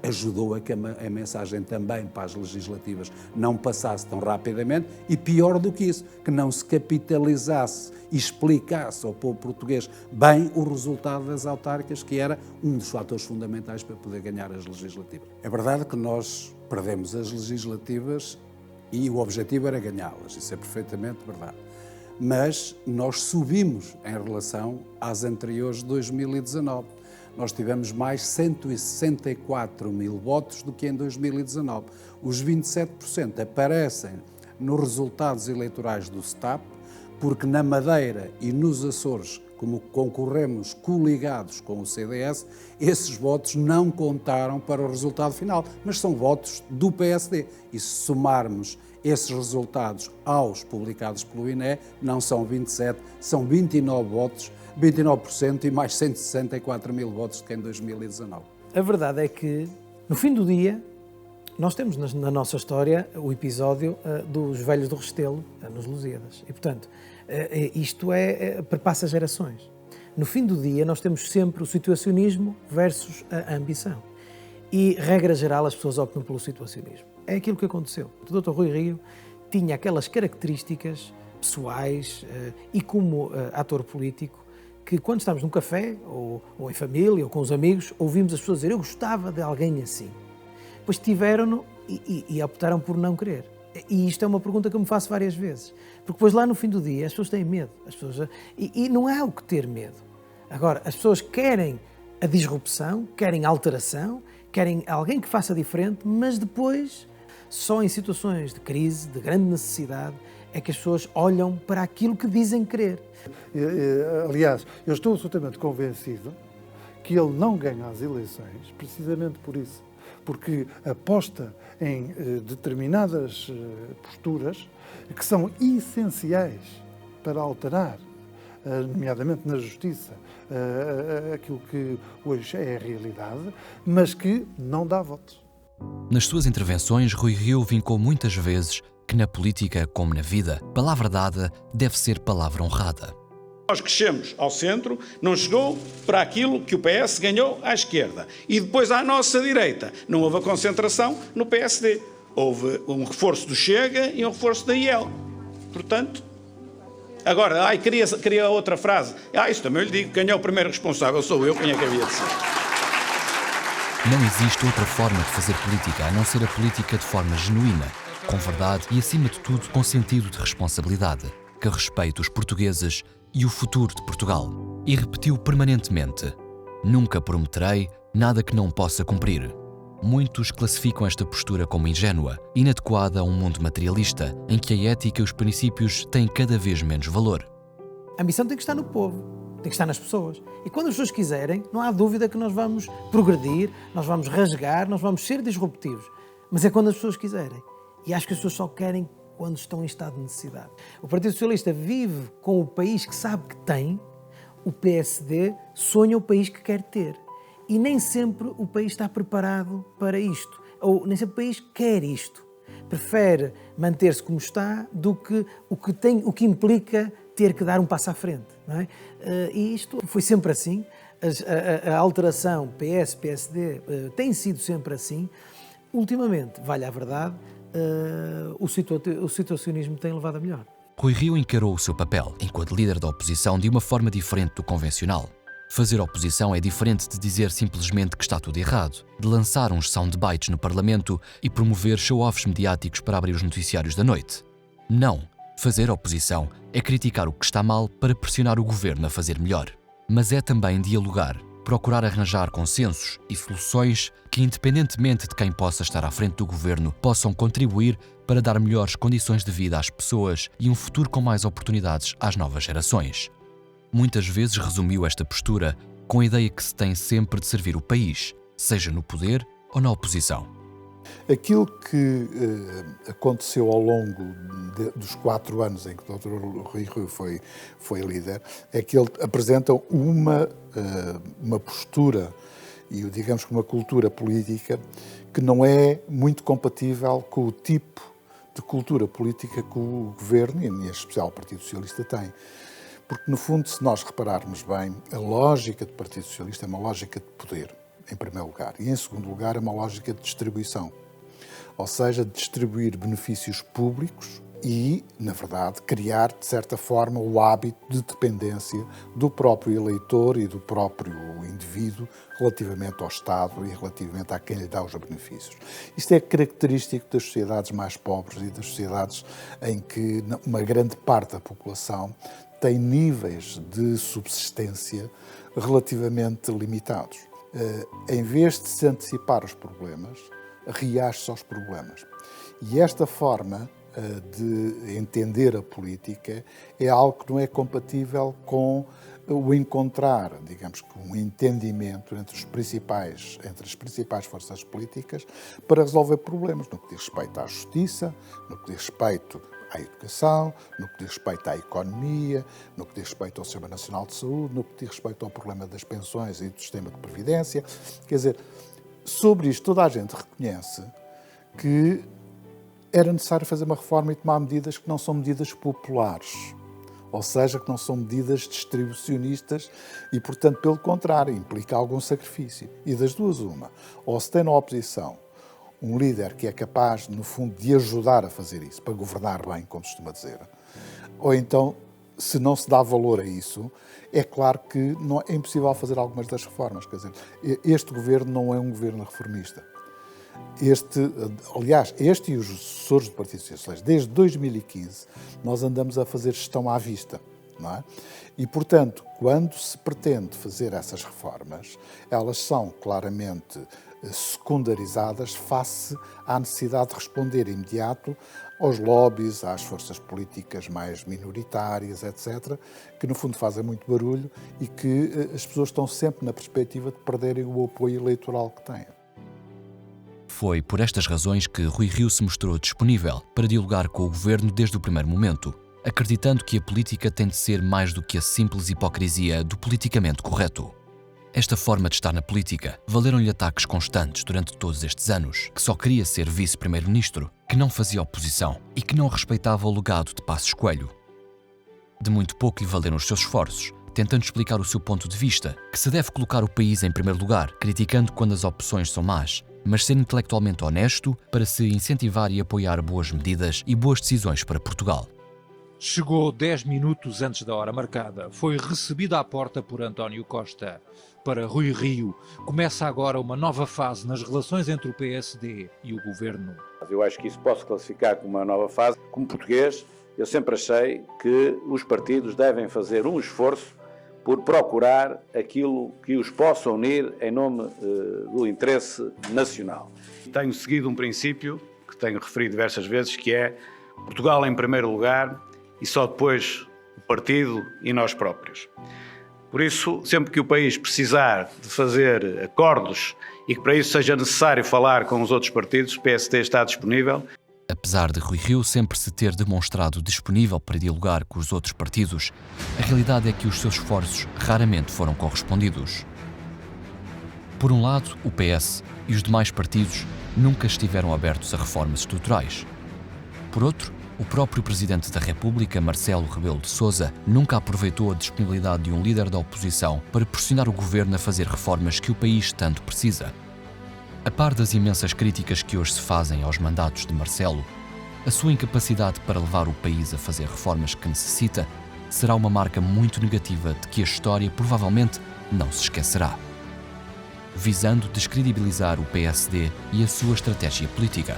ajudou a que a mensagem também para as legislativas não passasse tão rapidamente e, pior do que isso, que não se capitalizasse e explicasse ao povo português bem o resultado das autárquicas, que era um dos fatores fundamentais para poder ganhar as legislativas. É verdade que nós perdemos as legislativas e o objetivo era ganhá-las, isso é perfeitamente verdade. Mas nós subimos em relação às anteriores de 2019. Nós tivemos mais 164 mil votos do que em 2019. Os 27% aparecem nos resultados eleitorais do STAP, porque na Madeira e nos Açores, como concorremos coligados com o CDS, esses votos não contaram para o resultado final, mas são votos do PSD. E se somarmos esses resultados aos publicados pelo INE, não são 27, são 29 votos, 29% e mais 164 mil votos do que em 2019. A verdade é que, no fim do dia, nós temos na nossa história o episódio dos velhos do Restelo, nos Lusíadas. E, portanto, isto perpassa gerações. No fim do dia, nós temos sempre o situacionismo versus a ambição. E, regra geral, as pessoas optam pelo situacionismo. É aquilo que aconteceu. O Dr. Rui Rio tinha aquelas características pessoais e como ator político que quando estamos num café ou em família ou com os amigos ouvimos as pessoas dizer eu gostava de alguém assim. Pois tiveram-no e optaram por não querer. E isto é uma pergunta que eu me faço várias vezes. Porque depois lá no fim do dia as pessoas têm medo. E não há o que ter medo. Agora, as pessoas querem a disrupção, querem a alteração, querem alguém que faça diferente, mas depois, só em situações de crise, de grande necessidade, é que as pessoas olham para aquilo que dizem querer. Aliás, eu estou absolutamente convencido que ele não ganha as eleições precisamente por isso. Porque aposta em determinadas posturas que são essenciais para alterar nomeadamente na justiça, aquilo que hoje é a realidade, mas que não dá votos. Nas suas intervenções, Rui Rio vincou muitas vezes que na política, como na vida, palavra dada deve ser palavra honrada. Nós crescemos ao centro, não chegou para aquilo que o PS ganhou à esquerda. E depois à nossa direita. Não houve a concentração no PSD. Houve um reforço do Chega e um reforço da IEL. Portanto, agora, queria outra frase. Isso também lhe digo, quem é o primeiro responsável sou eu, quem é que havia de ser? Não existe outra forma de fazer política a não ser a política de forma genuína, com verdade e, acima de tudo, com sentido de responsabilidade, que respeite os portugueses e o futuro de Portugal. E repetiu permanentemente: nunca prometerei nada que não possa cumprir. Muitos classificam esta postura como ingênua, inadequada a um mundo materialista, em que a ética e os princípios têm cada vez menos valor. A ambição tem que estar no povo, tem que estar nas pessoas. E quando as pessoas quiserem, não há dúvida que nós vamos progredir, nós vamos rasgar, nós vamos ser disruptivos. Mas é quando as pessoas quiserem. E acho que as pessoas só querem quando estão em estado de necessidade. O Partido Socialista vive com o país que sabe que tem, o PSD sonha o país que quer ter. E nem sempre o país está preparado para isto, ou nem sempre o país quer isto. Prefere manter-se como está do que o que implica ter que dar um passo à frente. Não é? E isto foi sempre assim. A alteração PS-PSD tem sido sempre assim. Ultimamente, vale a verdade, o situacionismo tem levado a melhor. Rui Rio encarou o seu papel, enquanto líder da oposição, de uma forma diferente do convencional. Fazer oposição é diferente de dizer simplesmente que está tudo errado, de lançar uns soundbites no Parlamento e promover show-offs mediáticos para abrir os noticiários da noite. Não. Fazer oposição é criticar o que está mal para pressionar o governo a fazer melhor. Mas é também dialogar, procurar arranjar consensos e soluções que, independentemente de quem possa estar à frente do governo, possam contribuir para dar melhores condições de vida às pessoas e um futuro com mais oportunidades às novas gerações. Muitas vezes resumiu esta postura com a ideia que se tem sempre de servir o país, seja no poder ou na oposição. Aquilo que aconteceu ao longo dos 4 anos em que o Dr. Rui Rio foi líder é que ele apresenta uma postura e, digamos que uma cultura política que não é muito compatível com o tipo de cultura política que o governo, e em especial o Partido Socialista, tem. Porque, no fundo, se nós repararmos bem, a lógica do Partido Socialista é uma lógica de poder, em primeiro lugar. E, em segundo lugar, é uma lógica de distribuição. Ou seja, de distribuir benefícios públicos e, na verdade, criar, de certa forma, o hábito de dependência do próprio eleitor e do próprio indivíduo relativamente ao Estado e relativamente a quem lhe dá os benefícios. Isto é característico das sociedades mais pobres e das sociedades em que uma grande parte da população tem níveis de subsistência relativamente limitados. Em vez de se antecipar os problemas, reage-se aos problemas. E esta forma de entender a política é algo que não é compatível com o encontrar, digamos que um entendimento entre as principais forças políticas para resolver problemas no que diz respeito à justiça, no que diz respeito à educação, no que diz respeito à economia, no que diz respeito ao Sistema Nacional de Saúde, no que diz respeito ao problema das pensões e do sistema de previdência. Quer dizer, sobre isto toda a gente reconhece que era necessário fazer uma reforma e tomar medidas que não são medidas populares, ou seja, que não são medidas distribucionistas e, portanto, pelo contrário, implica algum sacrifício. E das duas, uma. Ou se tem na oposição um líder que é capaz, no fundo, de ajudar a fazer isso, para governar bem, como se costuma dizer, ou então, se não se dá valor a isso, é claro que não é impossível fazer algumas das reformas. Quer dizer, este governo não é um governo reformista. Aliás, este e os sucessores do Partido Socialista, desde 2015, nós andamos a fazer gestão à vista, não é? E, portanto, quando se pretende fazer essas reformas, elas são claramente secundarizadas face à necessidade de responder imediato aos lobbies, às forças políticas mais minoritárias, etc., que no fundo fazem muito barulho e que as pessoas estão sempre na perspectiva de perderem o apoio eleitoral que têm. Foi por estas razões que Rui Rio se mostrou disponível para dialogar com o governo desde o primeiro momento. acreditando que a política tem de ser mais do que a simples hipocrisia do politicamente correto. Esta forma de estar na política valeram-lhe ataques constantes durante todos estes anos, que só queria ser vice-primeiro-ministro, que não fazia oposição e que não respeitava o legado de Passos Coelho. De muito pouco lhe valeram os seus esforços, tentando explicar o seu ponto de vista, que se deve colocar o país em primeiro lugar, criticando quando as opções são más, mas ser intelectualmente honesto para se incentivar e apoiar boas medidas e boas decisões para Portugal. Chegou 10 minutos antes da hora marcada. Foi recebido à porta por António Costa. Para Rui Rio, começa agora uma nova fase nas relações entre o PSD e o Governo. Eu acho que isso posso classificar como uma nova fase. Como português, eu sempre achei que os partidos devem fazer um esforço por procurar aquilo que os possa unir em nome do interesse nacional. Tenho seguido um princípio que tenho referido diversas vezes, que é Portugal em primeiro lugar e só depois o partido e nós próprios. Por isso, sempre que o país precisar de fazer acordos e que para isso seja necessário falar com os outros partidos, o PSD está disponível. Apesar de Rui Rio sempre se ter demonstrado disponível para dialogar com os outros partidos, a realidade é que os seus esforços raramente foram correspondidos. Por um lado, o PS e os demais partidos nunca estiveram abertos a reformas estruturais. Por outro, o próprio Presidente da República, Marcelo Rebelo de Sousa, nunca aproveitou a disponibilidade de um líder da oposição para pressionar o governo a fazer reformas que o país tanto precisa. A par das imensas críticas que hoje se fazem aos mandatos de Marcelo, a sua incapacidade para levar o país a fazer reformas que necessita será uma marca muito negativa de que a história provavelmente não se esquecerá. Visando descredibilizar o PSD e a sua estratégia política.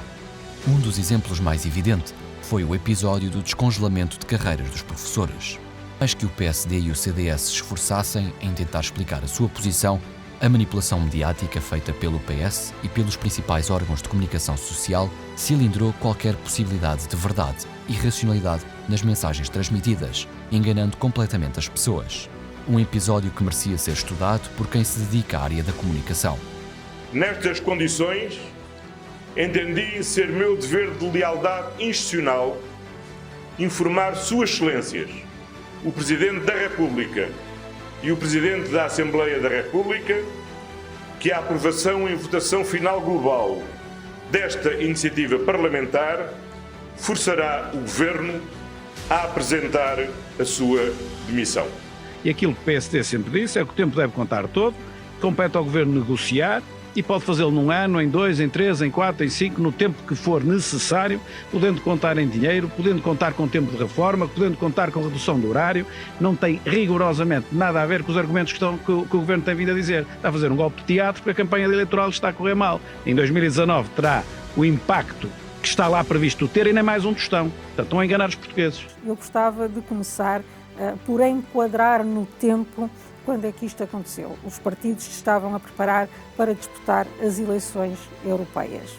Um dos exemplos mais evidentes foi o episódio do descongelamento de carreiras dos professores. Mais que o PSD e o CDS se esforçassem em tentar explicar a sua posição, a manipulação mediática feita pelo PS e pelos principais órgãos de comunicação social cilindrou qualquer possibilidade de verdade e racionalidade nas mensagens transmitidas, enganando completamente as pessoas. Um episódio que merecia ser estudado por quem se dedica à área da comunicação. Nestas condições, entendi ser meu dever de lealdade institucional informar Suas Excelências, o Presidente da República e o Presidente da Assembleia da República, que a aprovação em votação final global desta iniciativa parlamentar forçará o Governo a apresentar a sua demissão. E aquilo que o PSD sempre disse é que o tempo deve contar todo, compete ao Governo negociar e pode fazê-lo num ano, em 2, em 3, em 4, em 5, no tempo que for necessário, podendo contar em dinheiro, podendo contar com tempo de reforma, podendo contar com redução do horário. Não tem rigorosamente nada a ver com os argumentos que o Governo tem vindo a dizer. Está a fazer um golpe de teatro porque a campanha eleitoral está a correr mal. Em 2019 terá o impacto que está lá previsto ter e nem mais um tostão. Portanto, estão a enganar os portugueses. Eu gostava de começar por enquadrar no tempo quando é que isto aconteceu. Os partidos estavam a preparar para disputar as eleições europeias.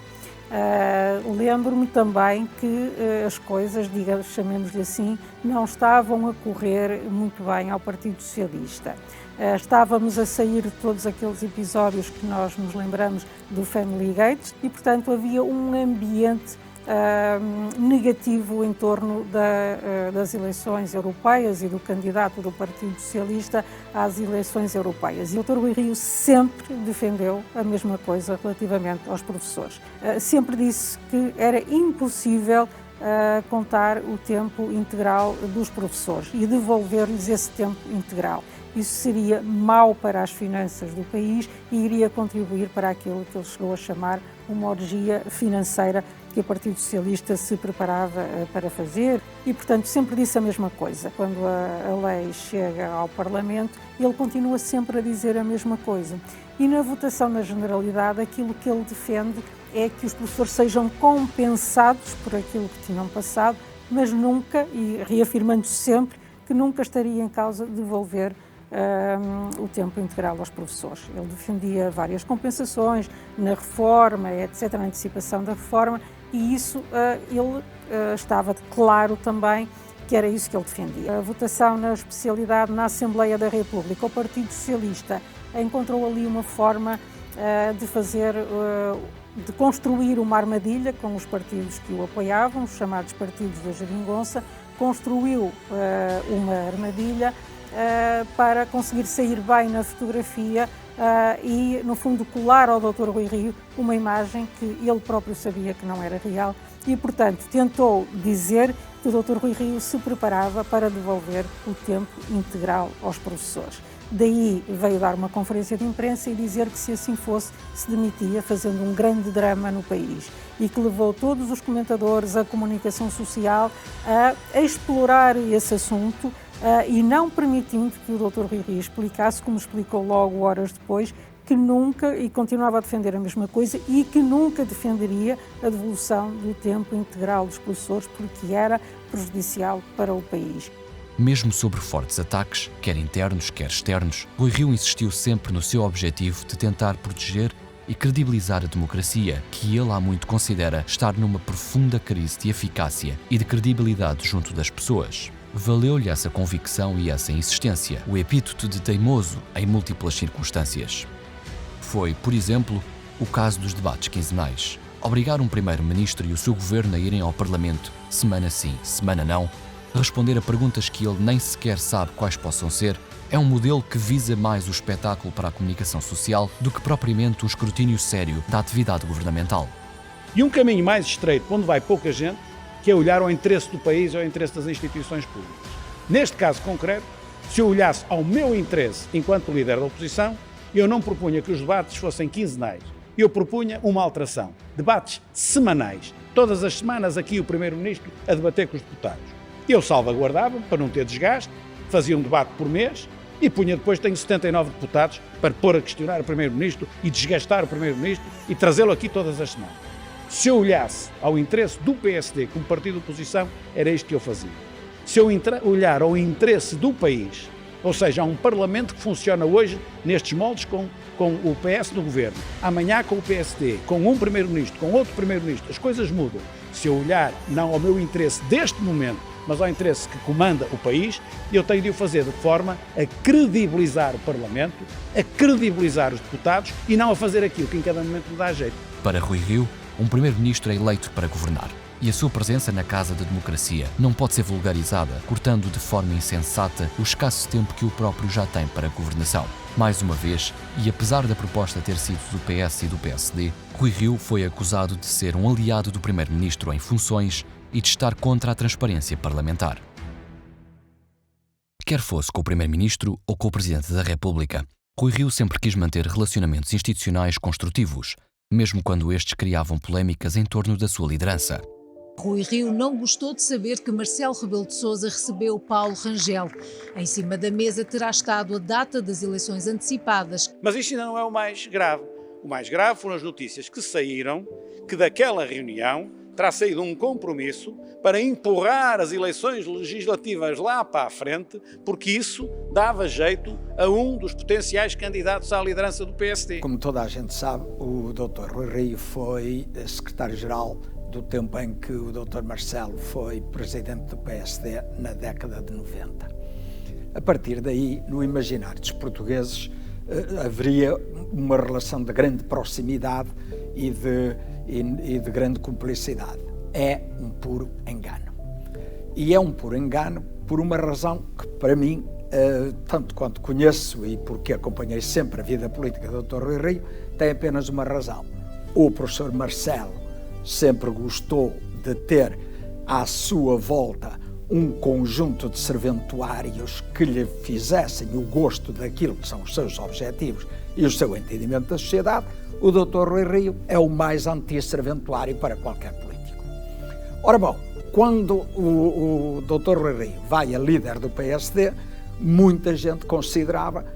Lembro-me também que as coisas, chamemos-lhe assim, não estavam a correr muito bem ao Partido Socialista. Estávamos a sair de todos aqueles episódios que nós nos lembramos do Family Gates e, portanto, havia um ambiente negativo em torno das eleições europeias e do candidato do Partido Socialista às eleições europeias. E o Dr. Rui Rio sempre defendeu a mesma coisa relativamente aos professores. Sempre disse que era impossível contar o tempo integral dos professores e devolver-lhes esse tempo integral. Isso seria mau para as finanças do país e iria contribuir para aquilo que ele chegou a chamar uma orgia financeira que o Partido Socialista se preparava para fazer e, portanto, sempre disse a mesma coisa. Quando a lei chega ao Parlamento, ele continua sempre a dizer a mesma coisa. E na votação na generalidade, aquilo que ele defende é que os professores sejam compensados por aquilo que tinham passado, mas nunca, e reafirmando sempre, que nunca estaria em causa devolver o tempo integral aos professores. Ele defendia várias compensações na reforma, etc., na antecipação da reforma, e isso ele estava claro também que era isso que ele defendia. A votação na especialidade na Assembleia da República, o Partido Socialista encontrou ali uma forma de construir uma armadilha com os partidos que o apoiavam, os chamados partidos da geringonça, construiu uma armadilha para conseguir sair bem na fotografia e, no fundo, colar ao Dr. Rui Rio uma imagem que ele próprio sabia que não era real e, portanto, tentou dizer que o Dr. Rui Rio se preparava para devolver o tempo integral aos professores. Daí veio dar uma conferência de imprensa e dizer que, se assim fosse, se demitia, fazendo um grande drama no país. E que levou todos os comentadores, a comunicação social, a explorar esse assunto e não permitindo que o Dr. Rui Rio explicasse, como explicou logo horas depois, que nunca, e continuava a defender a mesma coisa, e que nunca defenderia a devolução do tempo integral dos professores, porque era prejudicial para o país. Mesmo sobre fortes ataques, quer internos, quer externos, Rui Rio insistiu sempre no seu objetivo de tentar proteger e credibilizar a democracia, que ele há muito considera estar numa profunda crise de eficácia e de credibilidade junto das pessoas. Valeu-lhe essa convicção e essa insistência, o epíteto de teimoso em múltiplas circunstâncias. Foi, por exemplo, o caso dos debates quinzenais. Obrigar um primeiro-ministro e o seu governo a irem ao Parlamento, semana sim, semana não, responder a perguntas que ele nem sequer sabe quais possam ser, é um modelo que visa mais o espetáculo para a comunicação social do que propriamente um escrutínio sério da atividade governamental. E um caminho mais estreito, onde vai pouca gente, que é olhar ao interesse do país ou ao interesse das instituições públicas. Neste caso concreto, se eu olhasse ao meu interesse enquanto líder da oposição, eu não propunha que os debates fossem quinzenais. Eu propunha uma alteração. Debates semanais. Todas as semanas aqui o Primeiro-Ministro a debater com os deputados. Eu salvaguardava, para não ter desgaste, fazia um debate por mês e punha depois, tenho 79 deputados, para pôr a questionar o Primeiro-Ministro e desgastar o Primeiro-Ministro e trazê-lo aqui todas as semanas. Se eu olhasse ao interesse do PSD como partido de oposição, era isto que eu fazia. Se eu olhar ao interesse do país, ou seja, há um Parlamento que funciona hoje nestes moldes com o PS no governo, amanhã com o PSD, com um Primeiro-Ministro, com outro Primeiro-Ministro, as coisas mudam. Se eu olhar não ao meu interesse deste momento, mas ao interesse que comanda o país, eu tenho de o fazer de forma a credibilizar o Parlamento, a credibilizar os deputados e não a fazer aquilo que em cada momento me dá jeito. Para Rui Rio, um primeiro-ministro é eleito para governar. E a sua presença na Casa da Democracia não pode ser vulgarizada, cortando de forma insensata o escasso tempo que o próprio já tem para a governação. Mais uma vez, e apesar da proposta ter sido do PS e do PSD, Rui Rio foi acusado de ser um aliado do primeiro-ministro em funções e de estar contra a transparência parlamentar. Quer fosse com o primeiro-ministro ou com o presidente da República, Rui Rio sempre quis manter relacionamentos institucionais construtivos, mesmo quando estes criavam polémicas em torno da sua liderança. Rui Rio não gostou de saber que Marcelo Rebelo de Sousa recebeu Paulo Rangel. Em cima da mesa terá estado a data das eleições antecipadas. Mas isto ainda não é o mais grave. O mais grave foram as notícias que saíram que daquela reunião terá saído um compromisso para empurrar as eleições legislativas lá para a frente, porque isso dava jeito a um dos potenciais candidatos à liderança do PSD. Como toda a gente sabe, o Dr. Rui Rio foi secretário-geral do tempo em que o Dr. Marcelo foi presidente do PSD na década de 90. A partir daí, no imaginário dos portugueses, haveria uma relação de grande proximidade e de grande cumplicidade. É um puro engano. E é um puro engano por uma razão que, para mim, tanto quanto conheço e porque acompanhei sempre a vida política do Dr. Rui Rio, tem apenas uma razão. O professor Marcelo sempre gostou de ter à sua volta um conjunto de serventuários que lhe fizessem o gosto daquilo que são os seus objetivos e o seu entendimento da sociedade. O Dr. Rui Rio é o mais anti-serventuário para qualquer político. Ora bom, quando o Dr. Rui Rio vai a líder do PSD, muita gente considerava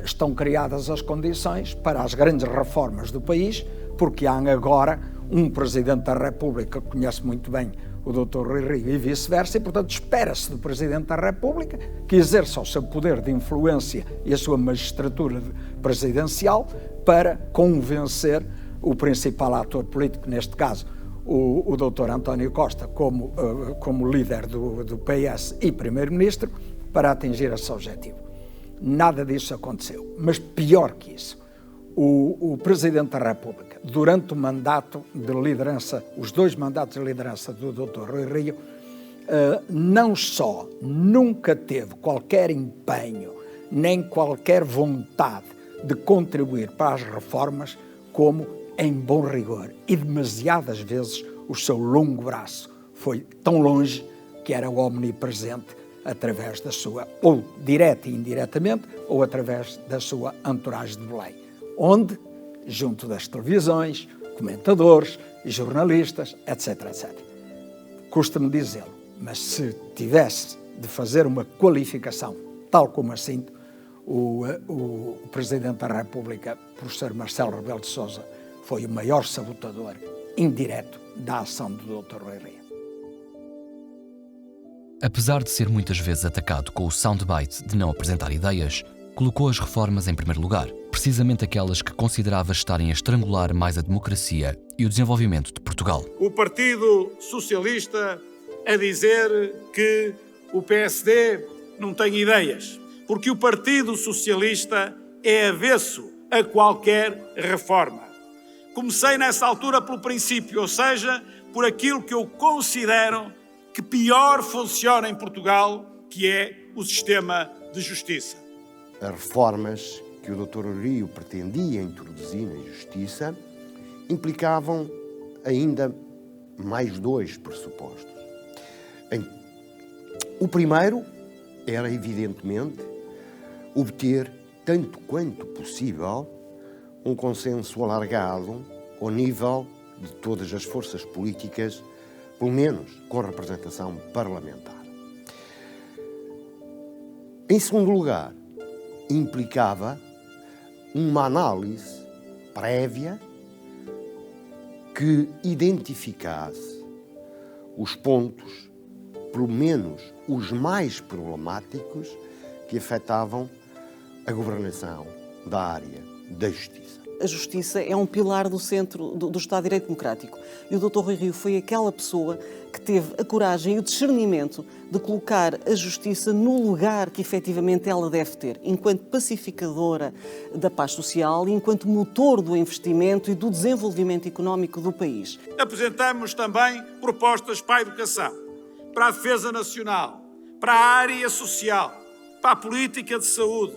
estão criadas as condições para as grandes reformas do país, porque há agora um Presidente da República que conhece muito bem o Dr. Rui Rio e vice-versa, e, portanto, espera-se do Presidente da República que exerça o seu poder de influência e a sua magistratura presidencial para convencer o principal ator político, neste caso o Dr. António Costa, como líder do PS e Primeiro-Ministro, para atingir esse objetivo. Nada disso aconteceu, mas pior que isso, o Presidente da República, durante o mandato de liderança, os 2 mandatos de liderança do Dr. Rui Rio, não só nunca teve qualquer empenho, nem qualquer vontade de contribuir para as reformas, como, em bom rigor, e demasiadas vezes, o seu longo braço foi tão longe que era omnipresente através da sua, ou direta e indiretamente, ou através da sua entourage de Belém, onde, junto das televisões, comentadores, jornalistas, etc., etc. Custa-me dizê-lo, mas se tivesse de fazer uma qualificação, tal como a sinto, o Presidente da República, professor Marcelo Rebelo de Sousa, foi o maior sabotador indireto da ação do Dr. Rui Rio. Apesar de ser muitas vezes atacado com o soundbite de não apresentar ideias, colocou as reformas em primeiro lugar, precisamente aquelas que considerava estarem a estrangular mais a democracia e o desenvolvimento de Portugal. O Partido Socialista a dizer que o PSD não tem ideias, porque o Partido Socialista é avesso a qualquer reforma. Comecei nessa altura pelo princípio, ou seja, por aquilo que eu considero que pior funciona em Portugal, que é o sistema de justiça. As reformas que o Dr. Rio pretendia introduzir na justiça implicavam ainda mais dois pressupostos. O primeiro era, evidentemente, obter, tanto quanto possível, um consenso alargado ao nível de todas as forças políticas, pelo menos com representação parlamentar. Em segundo lugar, implicava uma análise prévia que identificasse os pontos, pelo menos os mais problemáticos, que afetavam a governação da área da justiça. A justiça é um pilar do centro do Estado de Direito Democrático. E o Dr. Rui Rio foi aquela pessoa que teve a coragem e o discernimento de colocar a justiça no lugar que efetivamente ela deve ter, enquanto pacificadora da paz social e enquanto motor do investimento e do desenvolvimento económico do país. Apresentamos também propostas para a educação, para a defesa nacional, para a área social, para a política de saúde,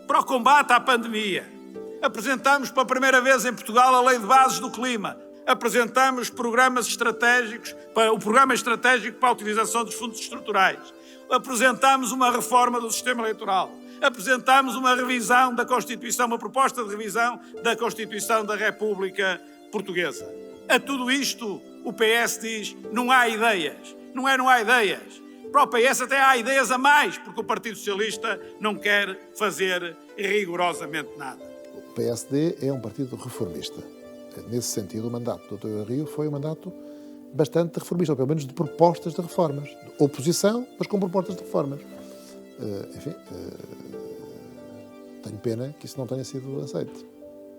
para o combate à pandemia. Apresentamos pela primeira vez em Portugal a Lei de Bases do Clima. Apresentamos programas estratégicos, o Programa Estratégico para a Utilização dos Fundos Estruturais. Apresentamos uma reforma do sistema eleitoral. Apresentamos uma revisão da Constituição, uma proposta de revisão da Constituição da República Portuguesa. A tudo isto, o PS diz, não há ideias. Não há ideias. Para o PS até há ideias a mais, porque o Partido Socialista não quer fazer rigorosamente nada. O PSD é um partido reformista. Nesse sentido, o mandato do Dr. Rio foi um mandato bastante reformista, ou pelo menos de propostas de reformas. De oposição, mas com propostas de reformas. Tenho pena que isso não tenha sido aceito.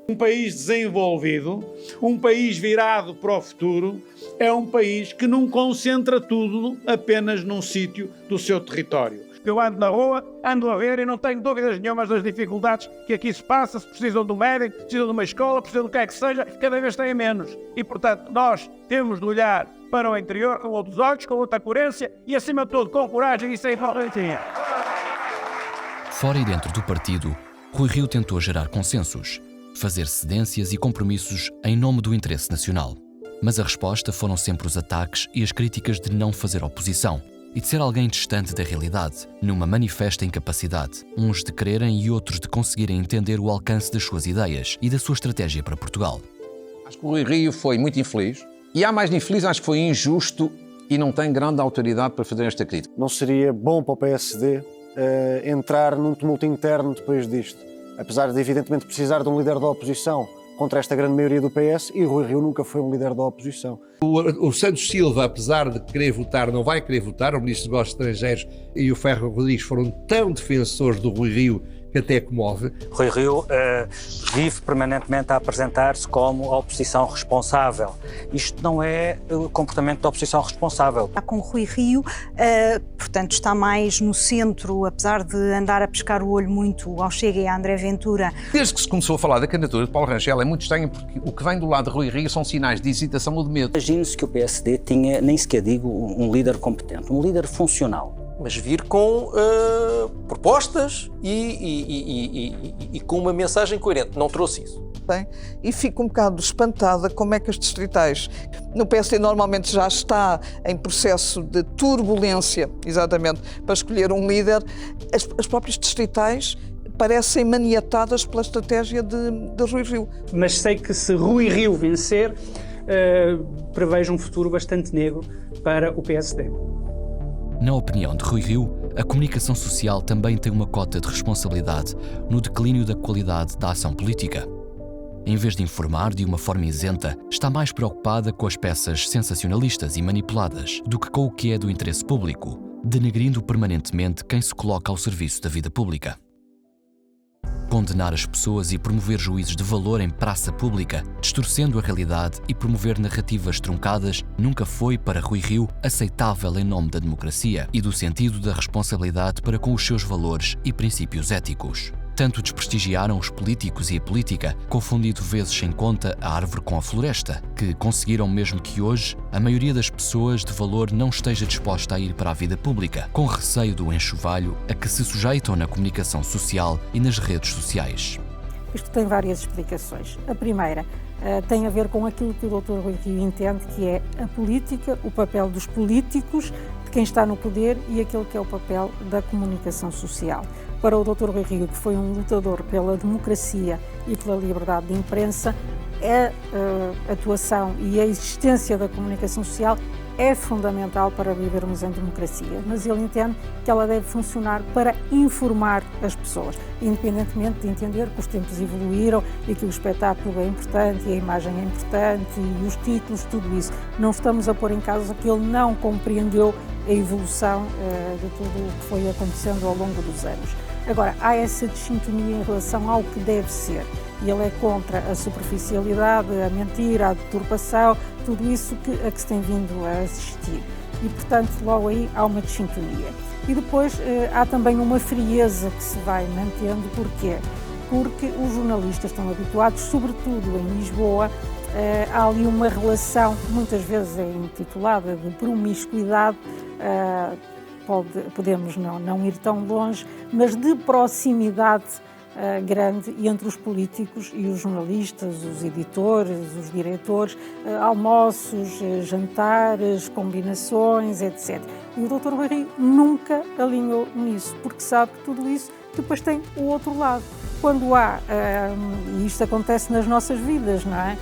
Um país desenvolvido, um país virado para o futuro, é um país que não concentra tudo apenas num sítio do seu território. Eu ando na rua, ando a ver e não tenho dúvidas nenhumas das dificuldades que aqui se passa, se precisam de um médico, precisam de uma escola, precisam do que é que seja, cada vez têm menos. E, portanto, nós temos de olhar para o interior com outros olhos, com outra coerência e, acima de tudo, com coragem e sem valentria. Fora e dentro do partido, Rui Rio tentou gerar consensos, fazer cedências e compromissos em nome do interesse nacional. Mas a resposta foram sempre os ataques e as críticas de não fazer oposição e de ser alguém distante da realidade, numa manifesta incapacidade, uns de quererem e outros de conseguirem entender o alcance das suas ideias e da sua estratégia para Portugal. Acho que o Rui Rio foi muito infeliz e há mais de infeliz, acho que foi injusto e não tem grande autoridade para fazer esta crítica. Não seria bom para o PSD entrar num tumulto interno depois disto, apesar de evidentemente precisar de um líder da oposição contra esta grande maioria do PS, e Rui Rio nunca foi um líder da oposição. O Santos Silva, apesar de querer votar, não vai querer votar. O Ministro dos Negócios Estrangeiros e o Ferro Rodrigues foram tão defensores do Rui Rio que que até comove. Rui Rio vive permanentemente a apresentar-se como a oposição responsável. Isto não é o comportamento da oposição responsável. Com Rui Rio, portanto, está mais no centro, apesar de andar a pescar o olho muito ao Chega e a André Ventura. Desde que se começou a falar da candidatura de Paulo Rangel é muito estranho, porque o que vem do lado de Rui Rio são sinais de hesitação ou de medo. Imagine-se que o PSD tinha, nem sequer digo, um líder competente, um líder funcional. Mas vir com propostas e com uma mensagem coerente. Não trouxe isso. E fico um bocado espantada como é que as distritais, no PSD normalmente já está em processo de turbulência, exatamente, para escolher um líder, as próprias distritais parecem maniatadas pela estratégia de Rui Rio. Mas sei que se Rui Rio vencer, prevejo um futuro bastante negro para o PSD. Na opinião de Rui Rio, a comunicação social também tem uma cota de responsabilidade no declínio da qualidade da ação política. Em vez de informar de uma forma isenta, está mais preocupada com as peças sensacionalistas e manipuladas do que com o que é do interesse público, denegrindo permanentemente quem se coloca ao serviço da vida pública. Condenar as pessoas e promover juízos de valor em praça pública, distorcendo a realidade e promover narrativas truncadas, nunca foi, para Rui Rio, aceitável em nome da democracia e do sentido da responsabilidade para com os seus valores e princípios éticos. Tanto desprestigiaram os políticos e a política, confundindo vezes sem conta a árvore com a floresta, que conseguiram mesmo que hoje a maioria das pessoas de valor não esteja disposta a ir para a vida pública, com receio do enxovalho a que se sujeitam na comunicação social e nas redes sociais. Isto tem várias explicações. A primeira tem a ver com aquilo que o Dr. Rui Rio entende que é a política, o papel dos políticos, de quem está no poder e aquele que é o papel da comunicação social. Para o Dr. Rui Rio, que foi um lutador pela democracia e pela liberdade de imprensa, a atuação e a existência da comunicação social é fundamental para vivermos em democracia, mas ele entende que ela deve funcionar para informar as pessoas, independentemente de entender que os tempos evoluíram e que o espetáculo é importante e a imagem é importante e os títulos, tudo isso. Não estamos a pôr em causa que ele não compreendeu a evolução de tudo o que foi acontecendo ao longo dos anos. Agora, há essa desintonia em relação ao que deve ser. E ele é contra a superficialidade, a mentira, a deturpação, tudo isso a que se tem vindo a assistir. E, portanto, logo aí há uma desintonia. E depois há também uma frieza que se vai mantendo. Porquê? Porque os jornalistas estão habituados, sobretudo em Lisboa, há ali uma relação que muitas vezes é intitulada de promiscuidade, podemos não ir tão longe, mas de proximidade grande entre os políticos e os jornalistas, os editores, os diretores, almoços, jantares, combinações, etc. E o Dr. Rui Rio nunca alinhou nisso, porque sabe que tudo isso depois tem o outro lado. Quando há, e isto acontece nas nossas vidas, não é?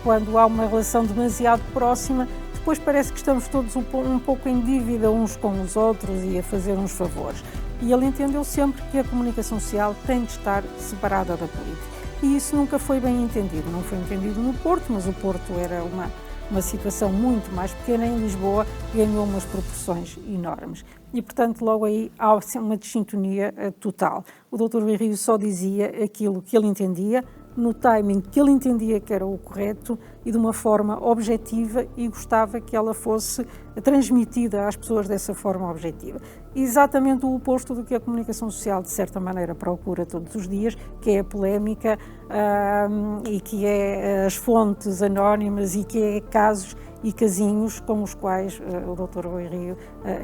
Quando há uma relação demasiado próxima, depois parece que estamos todos um pouco em dívida uns com os outros e a fazer uns favores. E ele entendeu sempre que a comunicação social tem de estar separada da política. E isso nunca foi bem entendido. Não foi entendido no Porto, mas o Porto era uma situação muito mais pequena. Em Lisboa ganhou umas proporções enormes. E, portanto, logo aí há uma desintonia total. O Dr. Rui Rio só dizia aquilo que ele entendia, no timing que ele entendia que era o correto e de uma forma objetiva, e gostava que ela fosse transmitida às pessoas dessa forma objetiva. Exatamente o oposto do que a comunicação social, de certa maneira, procura todos os dias, que é a polémica e que é as fontes anónimas e que é casos e casinhos com os quais o Dr. Rui Rio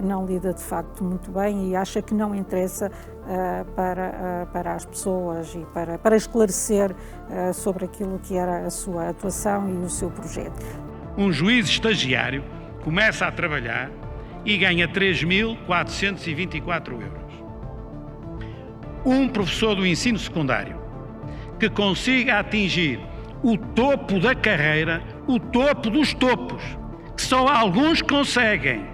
não lida de facto muito bem e acha que não interessa para as pessoas e para esclarecer sobre aquilo que era a sua atuação e o seu projeto. Um juiz estagiário começa a trabalhar e ganha 3.424 euros. Um professor do ensino secundário que consiga atingir o topo da carreira, o topo dos topos, que só alguns conseguem,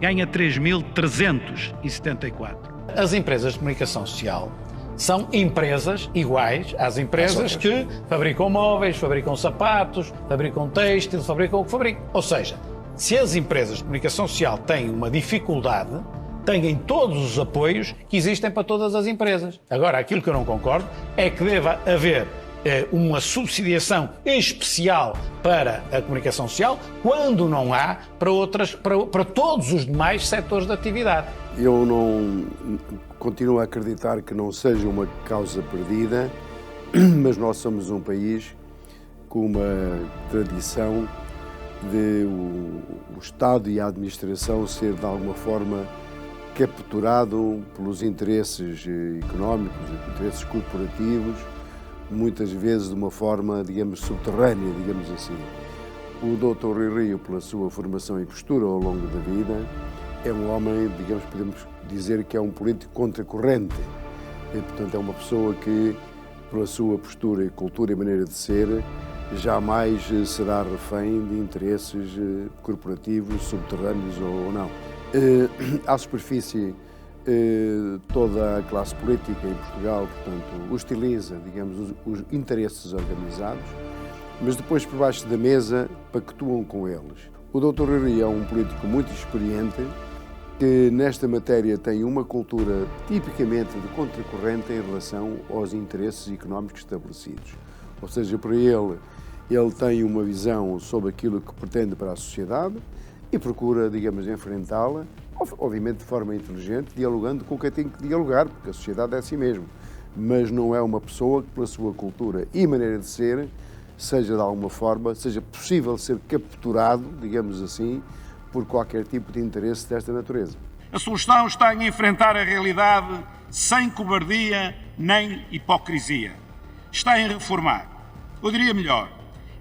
ganha 3.374. As empresas de comunicação social são empresas iguais às empresas que fabricam móveis, fabricam sapatos, fabricam têxtil, fabricam o que fabricam. Ou seja, se as empresas de comunicação social têm uma dificuldade, têm todos os apoios que existem para todas as empresas. Agora, aquilo que eu não concordo é que deva haver uma subsidiação especial para a comunicação social quando não há para todos os demais setores de atividade. Eu não continuo a acreditar que não seja uma causa perdida, mas nós somos um país com uma tradição de o Estado e a administração ser de alguma forma capturado pelos interesses económicos, interesses corporativos, muitas vezes de uma forma, digamos, subterrânea, digamos assim. O Dr. Rui Rio, pela sua formação e postura ao longo da vida, é um homem, digamos, podemos dizer que é um político contracorrente. E, portanto, é uma pessoa que, pela sua postura e cultura e maneira de ser, jamais será refém de interesses corporativos, subterrâneos ou não. À superfície, toda a classe política em Portugal, portanto, hostiliza, digamos, os interesses organizados, mas depois, por baixo da mesa, pactuam com eles. O Dr. Rui Rio é um político muito experiente, que nesta matéria tem uma cultura tipicamente de contracorrente em relação aos interesses económicos estabelecidos. Ou seja, para ele tem uma visão sobre aquilo que pretende para a sociedade e procura, digamos, enfrentá-la, obviamente de forma inteligente, dialogando com quem tem que dialogar, porque a sociedade é assim mesmo. Mas não é uma pessoa que, pela sua cultura e maneira de ser, seja de alguma forma, seja possível ser capturado, digamos assim, por qualquer tipo de interesse desta natureza. A solução está em enfrentar a realidade sem cobardia nem hipocrisia. Está em reformar. Eu diria melhor,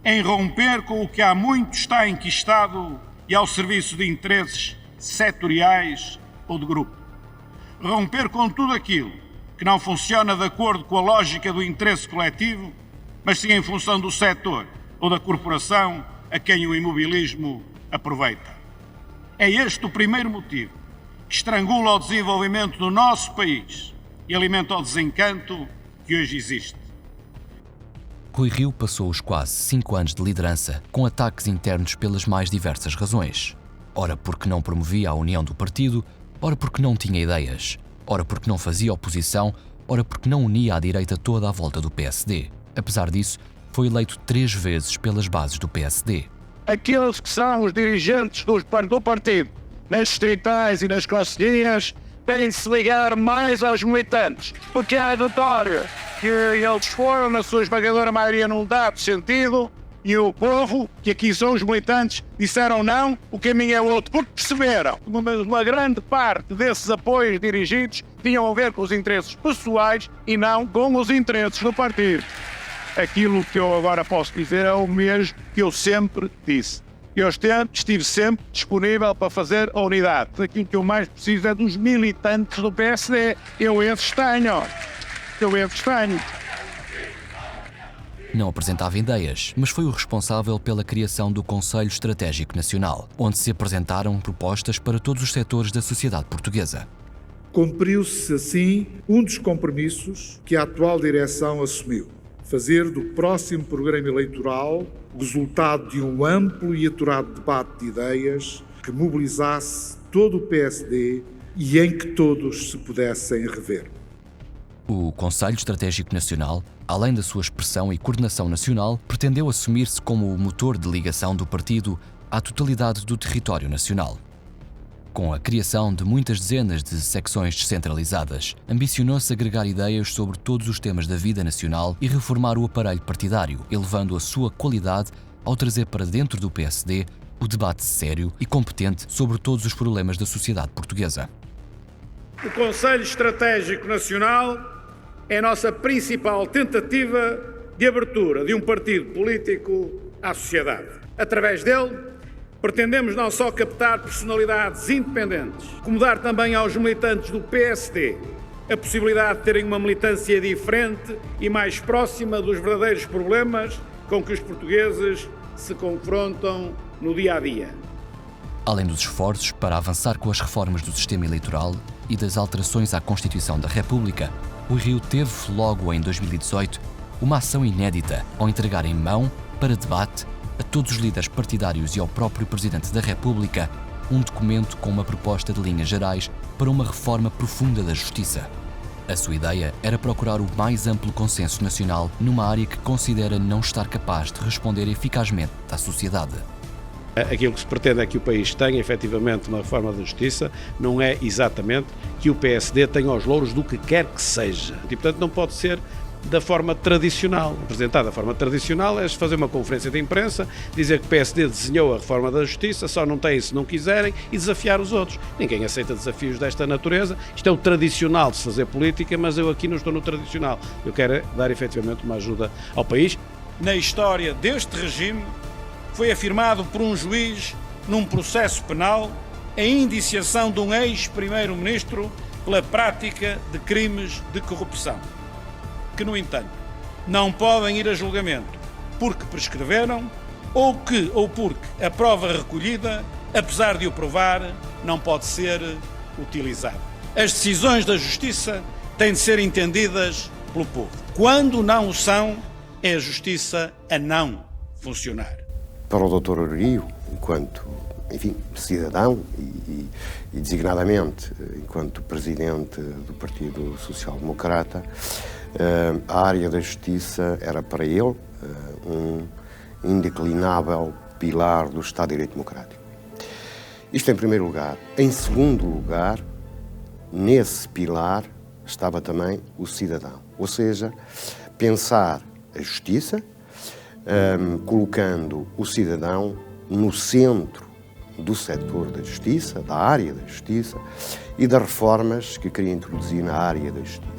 em romper com o que há muito está enquistado e ao serviço de interesses setoriais ou de grupo. Romper com tudo aquilo que não funciona de acordo com a lógica do interesse coletivo, mas sim em função do setor ou da corporação a quem o imobilismo aproveita. É este o primeiro motivo que estrangula o desenvolvimento do nosso país e alimenta o desencanto que hoje existe. Rui Rio passou os quase 5 anos de liderança com ataques internos pelas mais diversas razões. Ora porque não promovia a união do partido, ora porque não tinha ideias, ora porque não fazia oposição, ora porque não unia a direita toda à volta do PSD. Apesar disso, foi eleito 3 vezes pelas bases do PSD. Aqueles que são os dirigentes do partido, nas distritais e nas conselheiras, têm de se ligar mais aos militantes, porque é notório que eles foram, na sua esmagadora maioria, num dado sentido, e o povo, que aqui são os militantes, disseram não, o caminho é outro, porque perceberam que uma grande parte desses apoios dirigidos tinham a ver com os interesses pessoais e não com os interesses do partido. Aquilo que eu agora posso dizer é o mesmo que eu sempre disse. Eu estive sempre disponível para fazer a unidade. Aquilo que eu mais preciso é dos militantes do PSD. Eu esses tenho. Não apresentava ideias, mas foi o responsável pela criação do Conselho Estratégico Nacional, onde se apresentaram propostas para todos os setores da sociedade portuguesa. Cumpriu-se, assim, um dos compromissos que a atual direção assumiu: fazer do próximo programa eleitoral o resultado de um amplo e aturado debate de ideias que mobilizasse todo o PSD e em que todos se pudessem rever. O Conselho Estratégico Nacional, além da sua expressão e coordenação nacional, pretendeu assumir-se como o motor de ligação do partido à totalidade do território nacional. Com a criação de muitas dezenas de secções descentralizadas, ambicionou-se agregar ideias sobre todos os temas da vida nacional e reformar o aparelho partidário, elevando a sua qualidade ao trazer para dentro do PSD o debate sério e competente sobre todos os problemas da sociedade portuguesa. O Conselho Estratégico Nacional é a nossa principal tentativa de abertura de um partido político à sociedade. Através dele, pretendemos não só captar personalidades independentes, como dar também aos militantes do PSD a possibilidade de terem uma militância diferente e mais próxima dos verdadeiros problemas com que os portugueses se confrontam no dia a dia. Além dos esforços para avançar com as reformas do sistema eleitoral e das alterações à Constituição da República, o Rio teve logo em 2018 uma ação inédita ao entregar em mão, para debate, a todos os líderes partidários e ao próprio Presidente da República, um documento com uma proposta de linhas gerais para uma reforma profunda da justiça. A sua ideia era procurar o mais amplo consenso nacional numa área que considera não estar capaz de responder eficazmente à sociedade. Aquilo que se pretende é que o país tenha efetivamente uma reforma da justiça, não é exatamente que o PSD tenha os louros do que quer que seja. E, portanto, não pode ser da forma tradicional. Apresentar da forma tradicional é fazer uma conferência de imprensa, dizer que o PSD desenhou a reforma da justiça, só não tem se não quiserem, e desafiar os outros. Ninguém aceita desafios desta natureza. Isto é o tradicional de se fazer política, mas eu aqui não estou no tradicional. Eu quero dar efetivamente uma ajuda ao país. Na história deste regime, foi afirmado por um juiz, num processo penal, a indiciação de um ex-primeiro-ministro pela prática de crimes de corrupção, que, no entanto, não podem ir a julgamento porque prescreveram ou porque a prova recolhida, apesar de o provar, não pode ser utilizada. As decisões da Justiça têm de ser entendidas pelo povo. Quando não o são, é a Justiça a não funcionar. Para o Dr. Rui Rio, enquanto, enfim, cidadão e designadamente enquanto presidente do Partido Social Democrata, a área da justiça era para ele um indeclinável pilar do Estado de Direito Democrático. Isto em primeiro lugar. Em segundo lugar, nesse pilar estava também o cidadão, ou seja, pensar a justiça, colocando o cidadão no centro do setor da justiça, da área da justiça e das reformas que queria introduzir na área da justiça.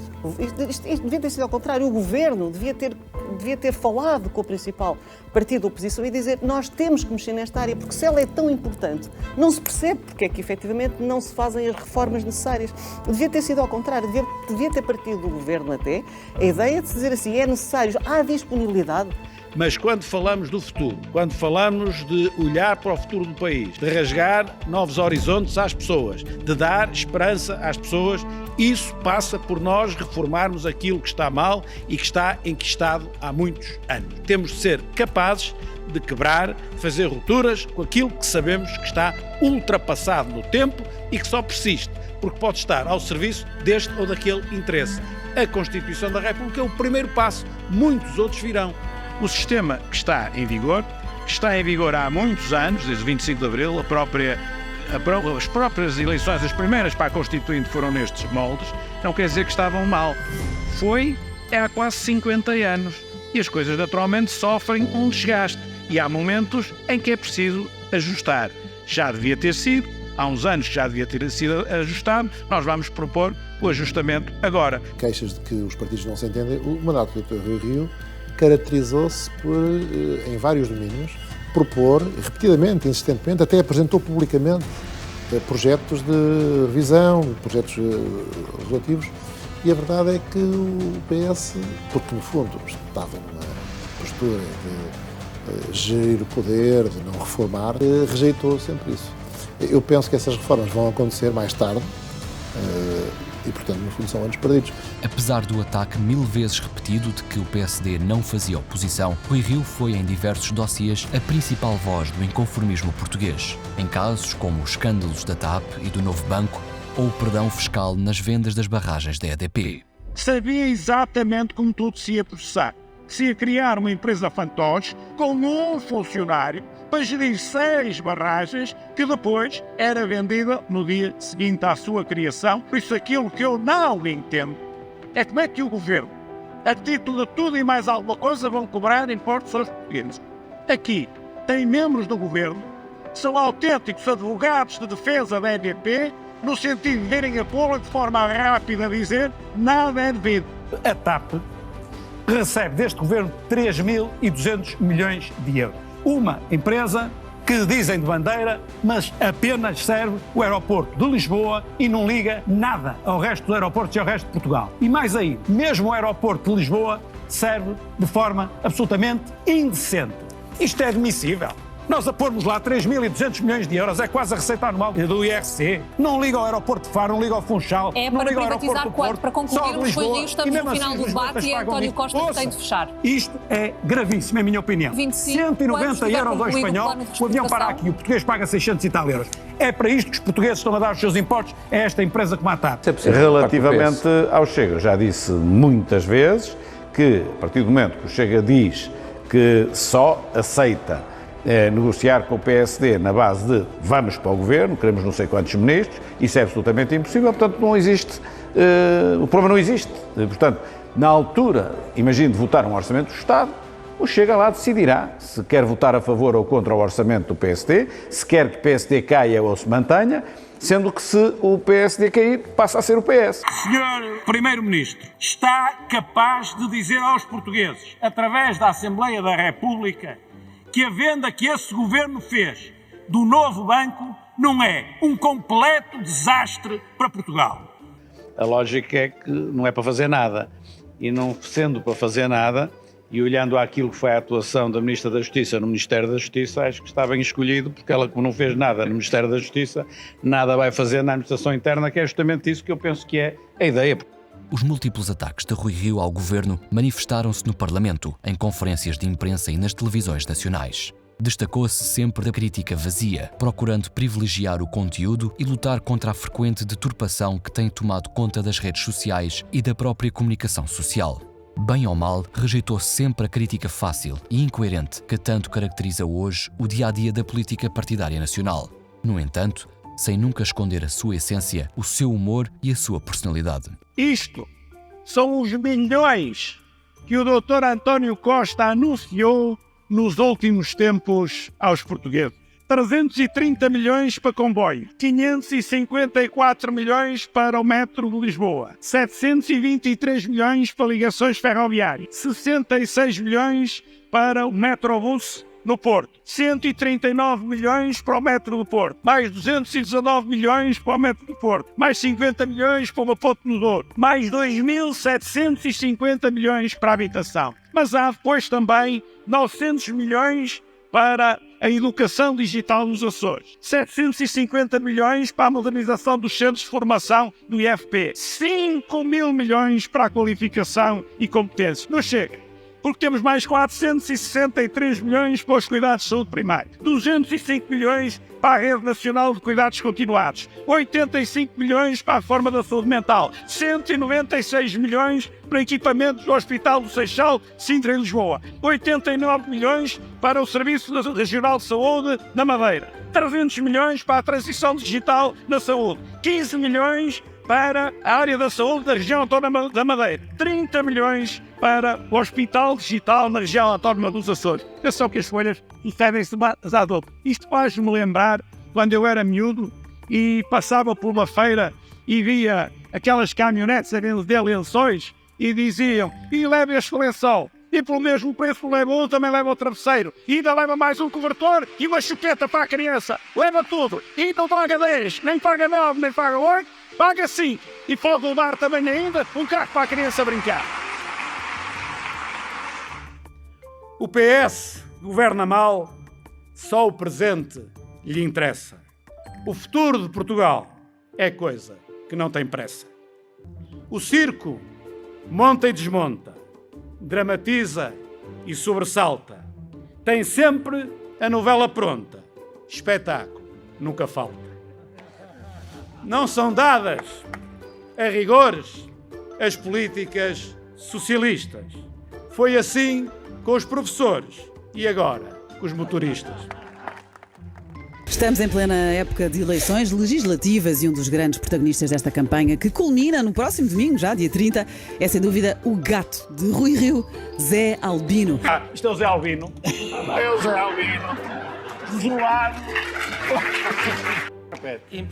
Isto devia ter sido ao contrário. O governo devia ter falado com o principal partido da oposição e dizer: nós temos que mexer nesta área, porque se ela é tão importante, não se percebe porque é que efetivamente não se fazem as reformas necessárias. Devia ter sido ao contrário, devia ter partido do governo até a ideia de se dizer assim: é necessário, há disponibilidade. Mas quando falamos do futuro, quando falamos de olhar para o futuro do país, de rasgar novos horizontes às pessoas, de dar esperança às pessoas, isso passa por nós reformarmos aquilo que está mal e que está enquistado há muitos anos. Temos de ser capazes de quebrar, fazer rupturas com aquilo que sabemos que está ultrapassado no tempo e que só persiste, porque pode estar ao serviço deste ou daquele interesse. A Constituição da República é o primeiro passo, muitos outros virão. O sistema que está em vigor há muitos anos, desde 25 de Abril, as próprias eleições, as primeiras para a Constituinte foram nestes moldes, não quer dizer que estavam mal. Há quase 50 anos e as coisas naturalmente sofrem um desgaste e há momentos em que é preciso ajustar. Já devia ter sido, há uns anos que já devia ter sido ajustado, nós vamos propor o ajustamento agora. Queixas de que os partidos não se entendem, o mandato do Dr. Rui Rio caracterizou-se por, em vários domínios, propor, repetidamente, insistentemente, até apresentou publicamente projetos de revisão, projetos legislativos, e a verdade é que o PS, porque no fundo estava numa postura de gerir o poder, de não reformar, rejeitou sempre isso. Eu penso que essas reformas vão acontecer mais tarde, e, portanto, no fundo, são anos perdidos. Apesar do ataque 1000 vezes repetido de que o PSD não fazia oposição, Rui Rio foi, em diversos dossiês, a principal voz do inconformismo português. Em casos como os escândalos da TAP e do Novo Banco, ou o perdão fiscal nas vendas das barragens da EDP. Sabia exatamente como tudo se ia processar. Se ia criar uma empresa fantoche com um funcionário para gerir 6 barragens que depois era vendida no dia seguinte à sua criação. Por isso, aquilo que eu não entendo é como é que o governo, a título de tudo e mais alguma coisa, vão cobrar impostos aos portugueses. Aqui tem membros do governo que são autênticos advogados de defesa da EDP, no sentido de verem a pô-la de forma rápida a dizer nada é devido. A TAP recebe deste governo 3.200 milhões de euros. Uma empresa que dizem de bandeira, mas apenas serve o aeroporto de Lisboa e não liga nada ao resto dos aeroportos e ao resto de Portugal. E mais aí, mesmo o aeroporto de Lisboa serve de forma absolutamente indecente. Isto é admissível. Nós a pormos lá 3.200 milhões de euros, é quase a receita anual do IRC. Não liga ao aeroporto de Faro, não liga ao Funchal. É não para liga ao privatizar aeroporto quanto? Porto, Para concluirmos, Rui Rio, estamos no final do debate e é António Costa que tem de fechar. Isto é gravíssimo, é a minha opinião. 190 euros ao espanhol, o avião para aqui, o português paga 600 e tal euros. É para isto que os portugueses estão a dar os seus impostos a esta empresa que mataram. Relativamente ao Chega, eu já disse muitas vezes que, a partir do momento que o Chega diz que só aceita negociar com o PSD na base de vamos para o governo, queremos não sei quantos ministros, isso é absolutamente impossível, portanto não existe, o problema não existe. Portanto, na altura, imagino, de votar um orçamento do Estado, o Chega lá decidirá se quer votar a favor ou contra o orçamento do PSD, se quer que o PSD caia ou se mantenha, sendo que se o PSD cair, passa a ser o PS. Senhor Primeiro-Ministro, está capaz de dizer aos portugueses, através da Assembleia da República, que a venda que esse governo fez do novo banco não é um completo desastre para Portugal? A lógica é que não é para fazer nada. E não sendo para fazer nada, e olhando àquilo que foi a atuação da Ministra da Justiça no Ministério da Justiça, acho que está bem escolhido, porque ela, como não fez nada no Ministério da Justiça, nada vai fazer na administração interna, que é justamente isso que eu penso que é a ideia. Os múltiplos ataques de Rui Rio ao governo manifestaram-se no Parlamento, em conferências de imprensa e nas televisões nacionais. Destacou-se sempre da crítica vazia, procurando privilegiar o conteúdo e lutar contra a frequente deturpação que tem tomado conta das redes sociais e da própria comunicação social. Bem ou mal, rejeitou sempre a crítica fácil e incoerente que tanto caracteriza hoje o dia-a-dia da política partidária nacional. No entanto, sem nunca esconder a sua essência, o seu humor e a sua personalidade. Isto são os milhões que o Dr. António Costa anunciou nos últimos tempos aos portugueses. 330 milhões para comboio, 554 milhões para o metro de Lisboa, 723 milhões para ligações ferroviárias, 66 milhões para o metrobus no Porto, 139 milhões para o metro do Porto, mais 219 milhões para o metro do Porto, mais 50 milhões para uma ponte no Douro, mais 2.750 milhões para a habitação. Mas há depois também 900 milhões para a educação digital nos Açores, 750 milhões para a modernização dos centros de formação do IFP, 5 mil milhões para a qualificação e competência. Não chega, porque temos mais 463 milhões para os cuidados de saúde primária, 205 milhões para a Rede Nacional de Cuidados Continuados, 85 milhões para a reforma da saúde mental, 196 milhões para equipamentos do Hospital do Seixal, Sintra e Lisboa, 89 milhões para o Serviço Regional de Saúde na Madeira, 300 milhões para a transição digital na saúde, 15 milhões para a área da saúde da região autónoma da Madeira, 30 milhões para o Hospital Digital na região autónoma dos Açores. Atenção que as folhas excedem-se à dobra. Isto faz-me lembrar quando eu era miúdo e passava por uma feira e via aquelas caminhonetes a vender lençóis e diziam, e leva este lençol. E pelo mesmo preço leva um, também leva o travesseiro. E ainda leva mais um cobertor e uma chupeta para a criança. Leva tudo. E não paga 10, nem paga 9, nem paga 8. Paga 5 e pode levar também ainda um carro para a criança brincar. O PS governa mal, só o presente lhe interessa. O futuro de Portugal é coisa que não tem pressa. O circo monta e desmonta, dramatiza e sobressalta. Tem sempre a novela pronta, espetáculo nunca falta. Não são dadas, a rigores, as políticas socialistas. Foi assim com os professores e agora com os motoristas. Estamos em plena época de eleições legislativas e um dos grandes protagonistas desta campanha, que culmina no próximo domingo, já dia 30, é sem dúvida o gato de Rui Rio, Zé Albino. Isto é o Zé Albino. É o Zé Albino. Desolado.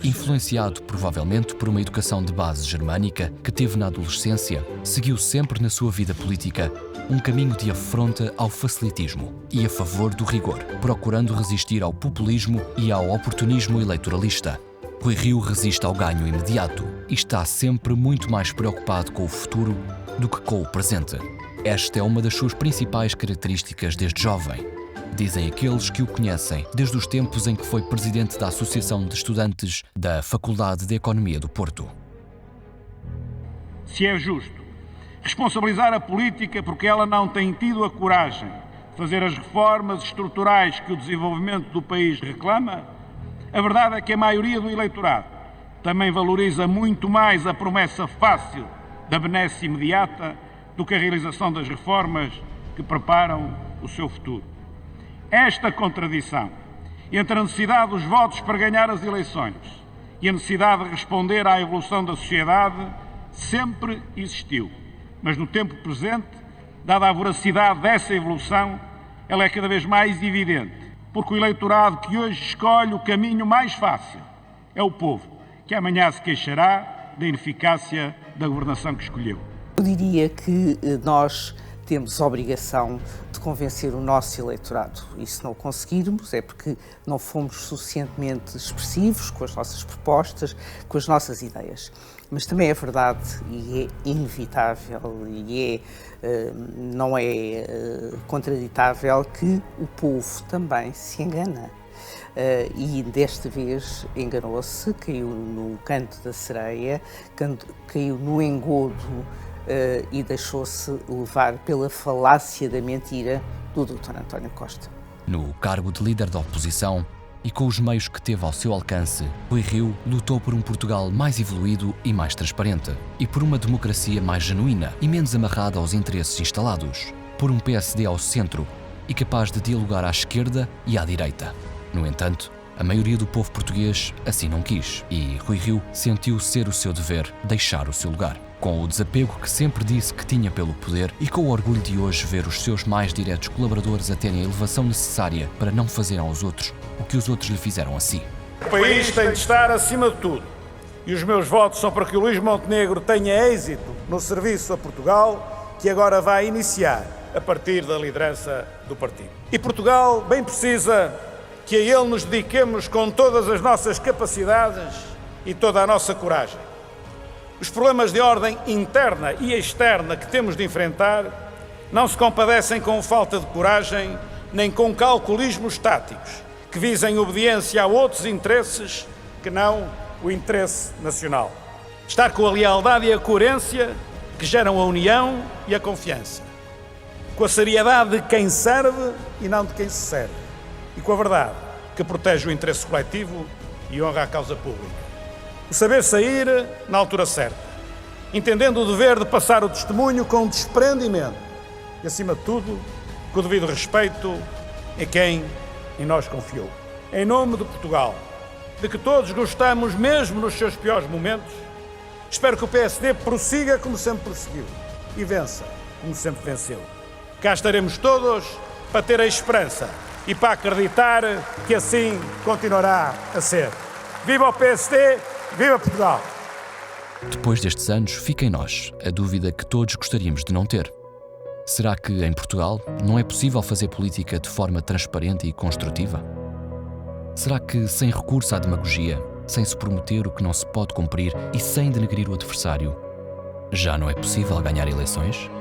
Influenciado provavelmente por uma educação de base germânica que teve na adolescência, seguiu sempre na sua vida política um caminho de afronta ao facilitismo e a favor do rigor, procurando resistir ao populismo e ao oportunismo eleitoralista. Rui Rio resiste ao ganho imediato e está sempre muito mais preocupado com o futuro do que com o presente. Esta é uma das suas principais características desde jovem. Dizem aqueles que o conhecem desde os tempos em que foi presidente da Associação de Estudantes da Faculdade de Economia do Porto. Se é justo responsabilizar a política porque ela não tem tido a coragem de fazer as reformas estruturais que o desenvolvimento do país reclama, a verdade é que a maioria do eleitorado também valoriza muito mais a promessa fácil da benesse imediata do que a realização das reformas que preparam o seu futuro. Esta contradição entre a necessidade dos votos para ganhar as eleições e a necessidade de responder à evolução da sociedade sempre existiu. Mas no tempo presente, dada a voracidade dessa evolução, ela é cada vez mais evidente, porque o eleitorado que hoje escolhe o caminho mais fácil é o povo, que amanhã se queixará da ineficácia da governação que escolheu. Eu diria que nós temos a obrigação de convencer o nosso eleitorado. E se não o conseguirmos é porque não fomos suficientemente expressivos com as nossas propostas, com as nossas ideias. Mas também é verdade e é inevitável e não é contraditável que o povo também se engana. E desta vez enganou-se, caiu no canto da sereia, caiu no engodo e deixou-se levar pela falácia da mentira do Dr. António Costa. No cargo de líder da oposição e com os meios que teve ao seu alcance, Rui Rio lutou por um Portugal mais evoluído e mais transparente, e por uma democracia mais genuína e menos amarrada aos interesses instalados, por um PSD ao centro e capaz de dialogar à esquerda e à direita. No entanto, a maioria do povo português assim não quis e Rui Rio sentiu ser o seu dever deixar o seu lugar. Com o desapego que sempre disse que tinha pelo poder e com o orgulho de hoje ver os seus mais diretos colaboradores a terem a elevação necessária para não fazerem aos outros o que os outros lhe fizeram a si. O país tem de estar acima de tudo e os meus votos são para que o Luís Montenegro tenha êxito no serviço a Portugal que agora vai iniciar a partir da liderança do partido. E Portugal bem precisa que a ele nos dediquemos com todas as nossas capacidades e toda a nossa coragem. Os problemas de ordem interna e externa que temos de enfrentar não se compadecem com falta de coragem nem com calculismos táticos que visem obediência a outros interesses que não o interesse nacional. Estar com a lealdade e a coerência que geram a união e a confiança. Com a seriedade de quem serve e não de quem se serve. E com a verdade que protege o interesse coletivo e honra a causa pública. O saber sair na altura certa, entendendo o dever de passar o testemunho com desprendimento e, acima de tudo, com o devido respeito a quem em nós confiou. Em nome de Portugal, de que todos gostamos mesmo nos seus piores momentos, espero que o PSD prossiga como sempre prosseguiu e vença como sempre venceu. Cá estaremos todos para ter a esperança e para acreditar que assim continuará a ser. Viva o PSD! Viva Portugal! Depois destes anos, fica em nós a dúvida que todos gostaríamos de não ter. Será que em Portugal não é possível fazer política de forma transparente e construtiva? Será que sem recurso à demagogia, sem se prometer o que não se pode cumprir e sem denegrir o adversário, já não é possível ganhar eleições?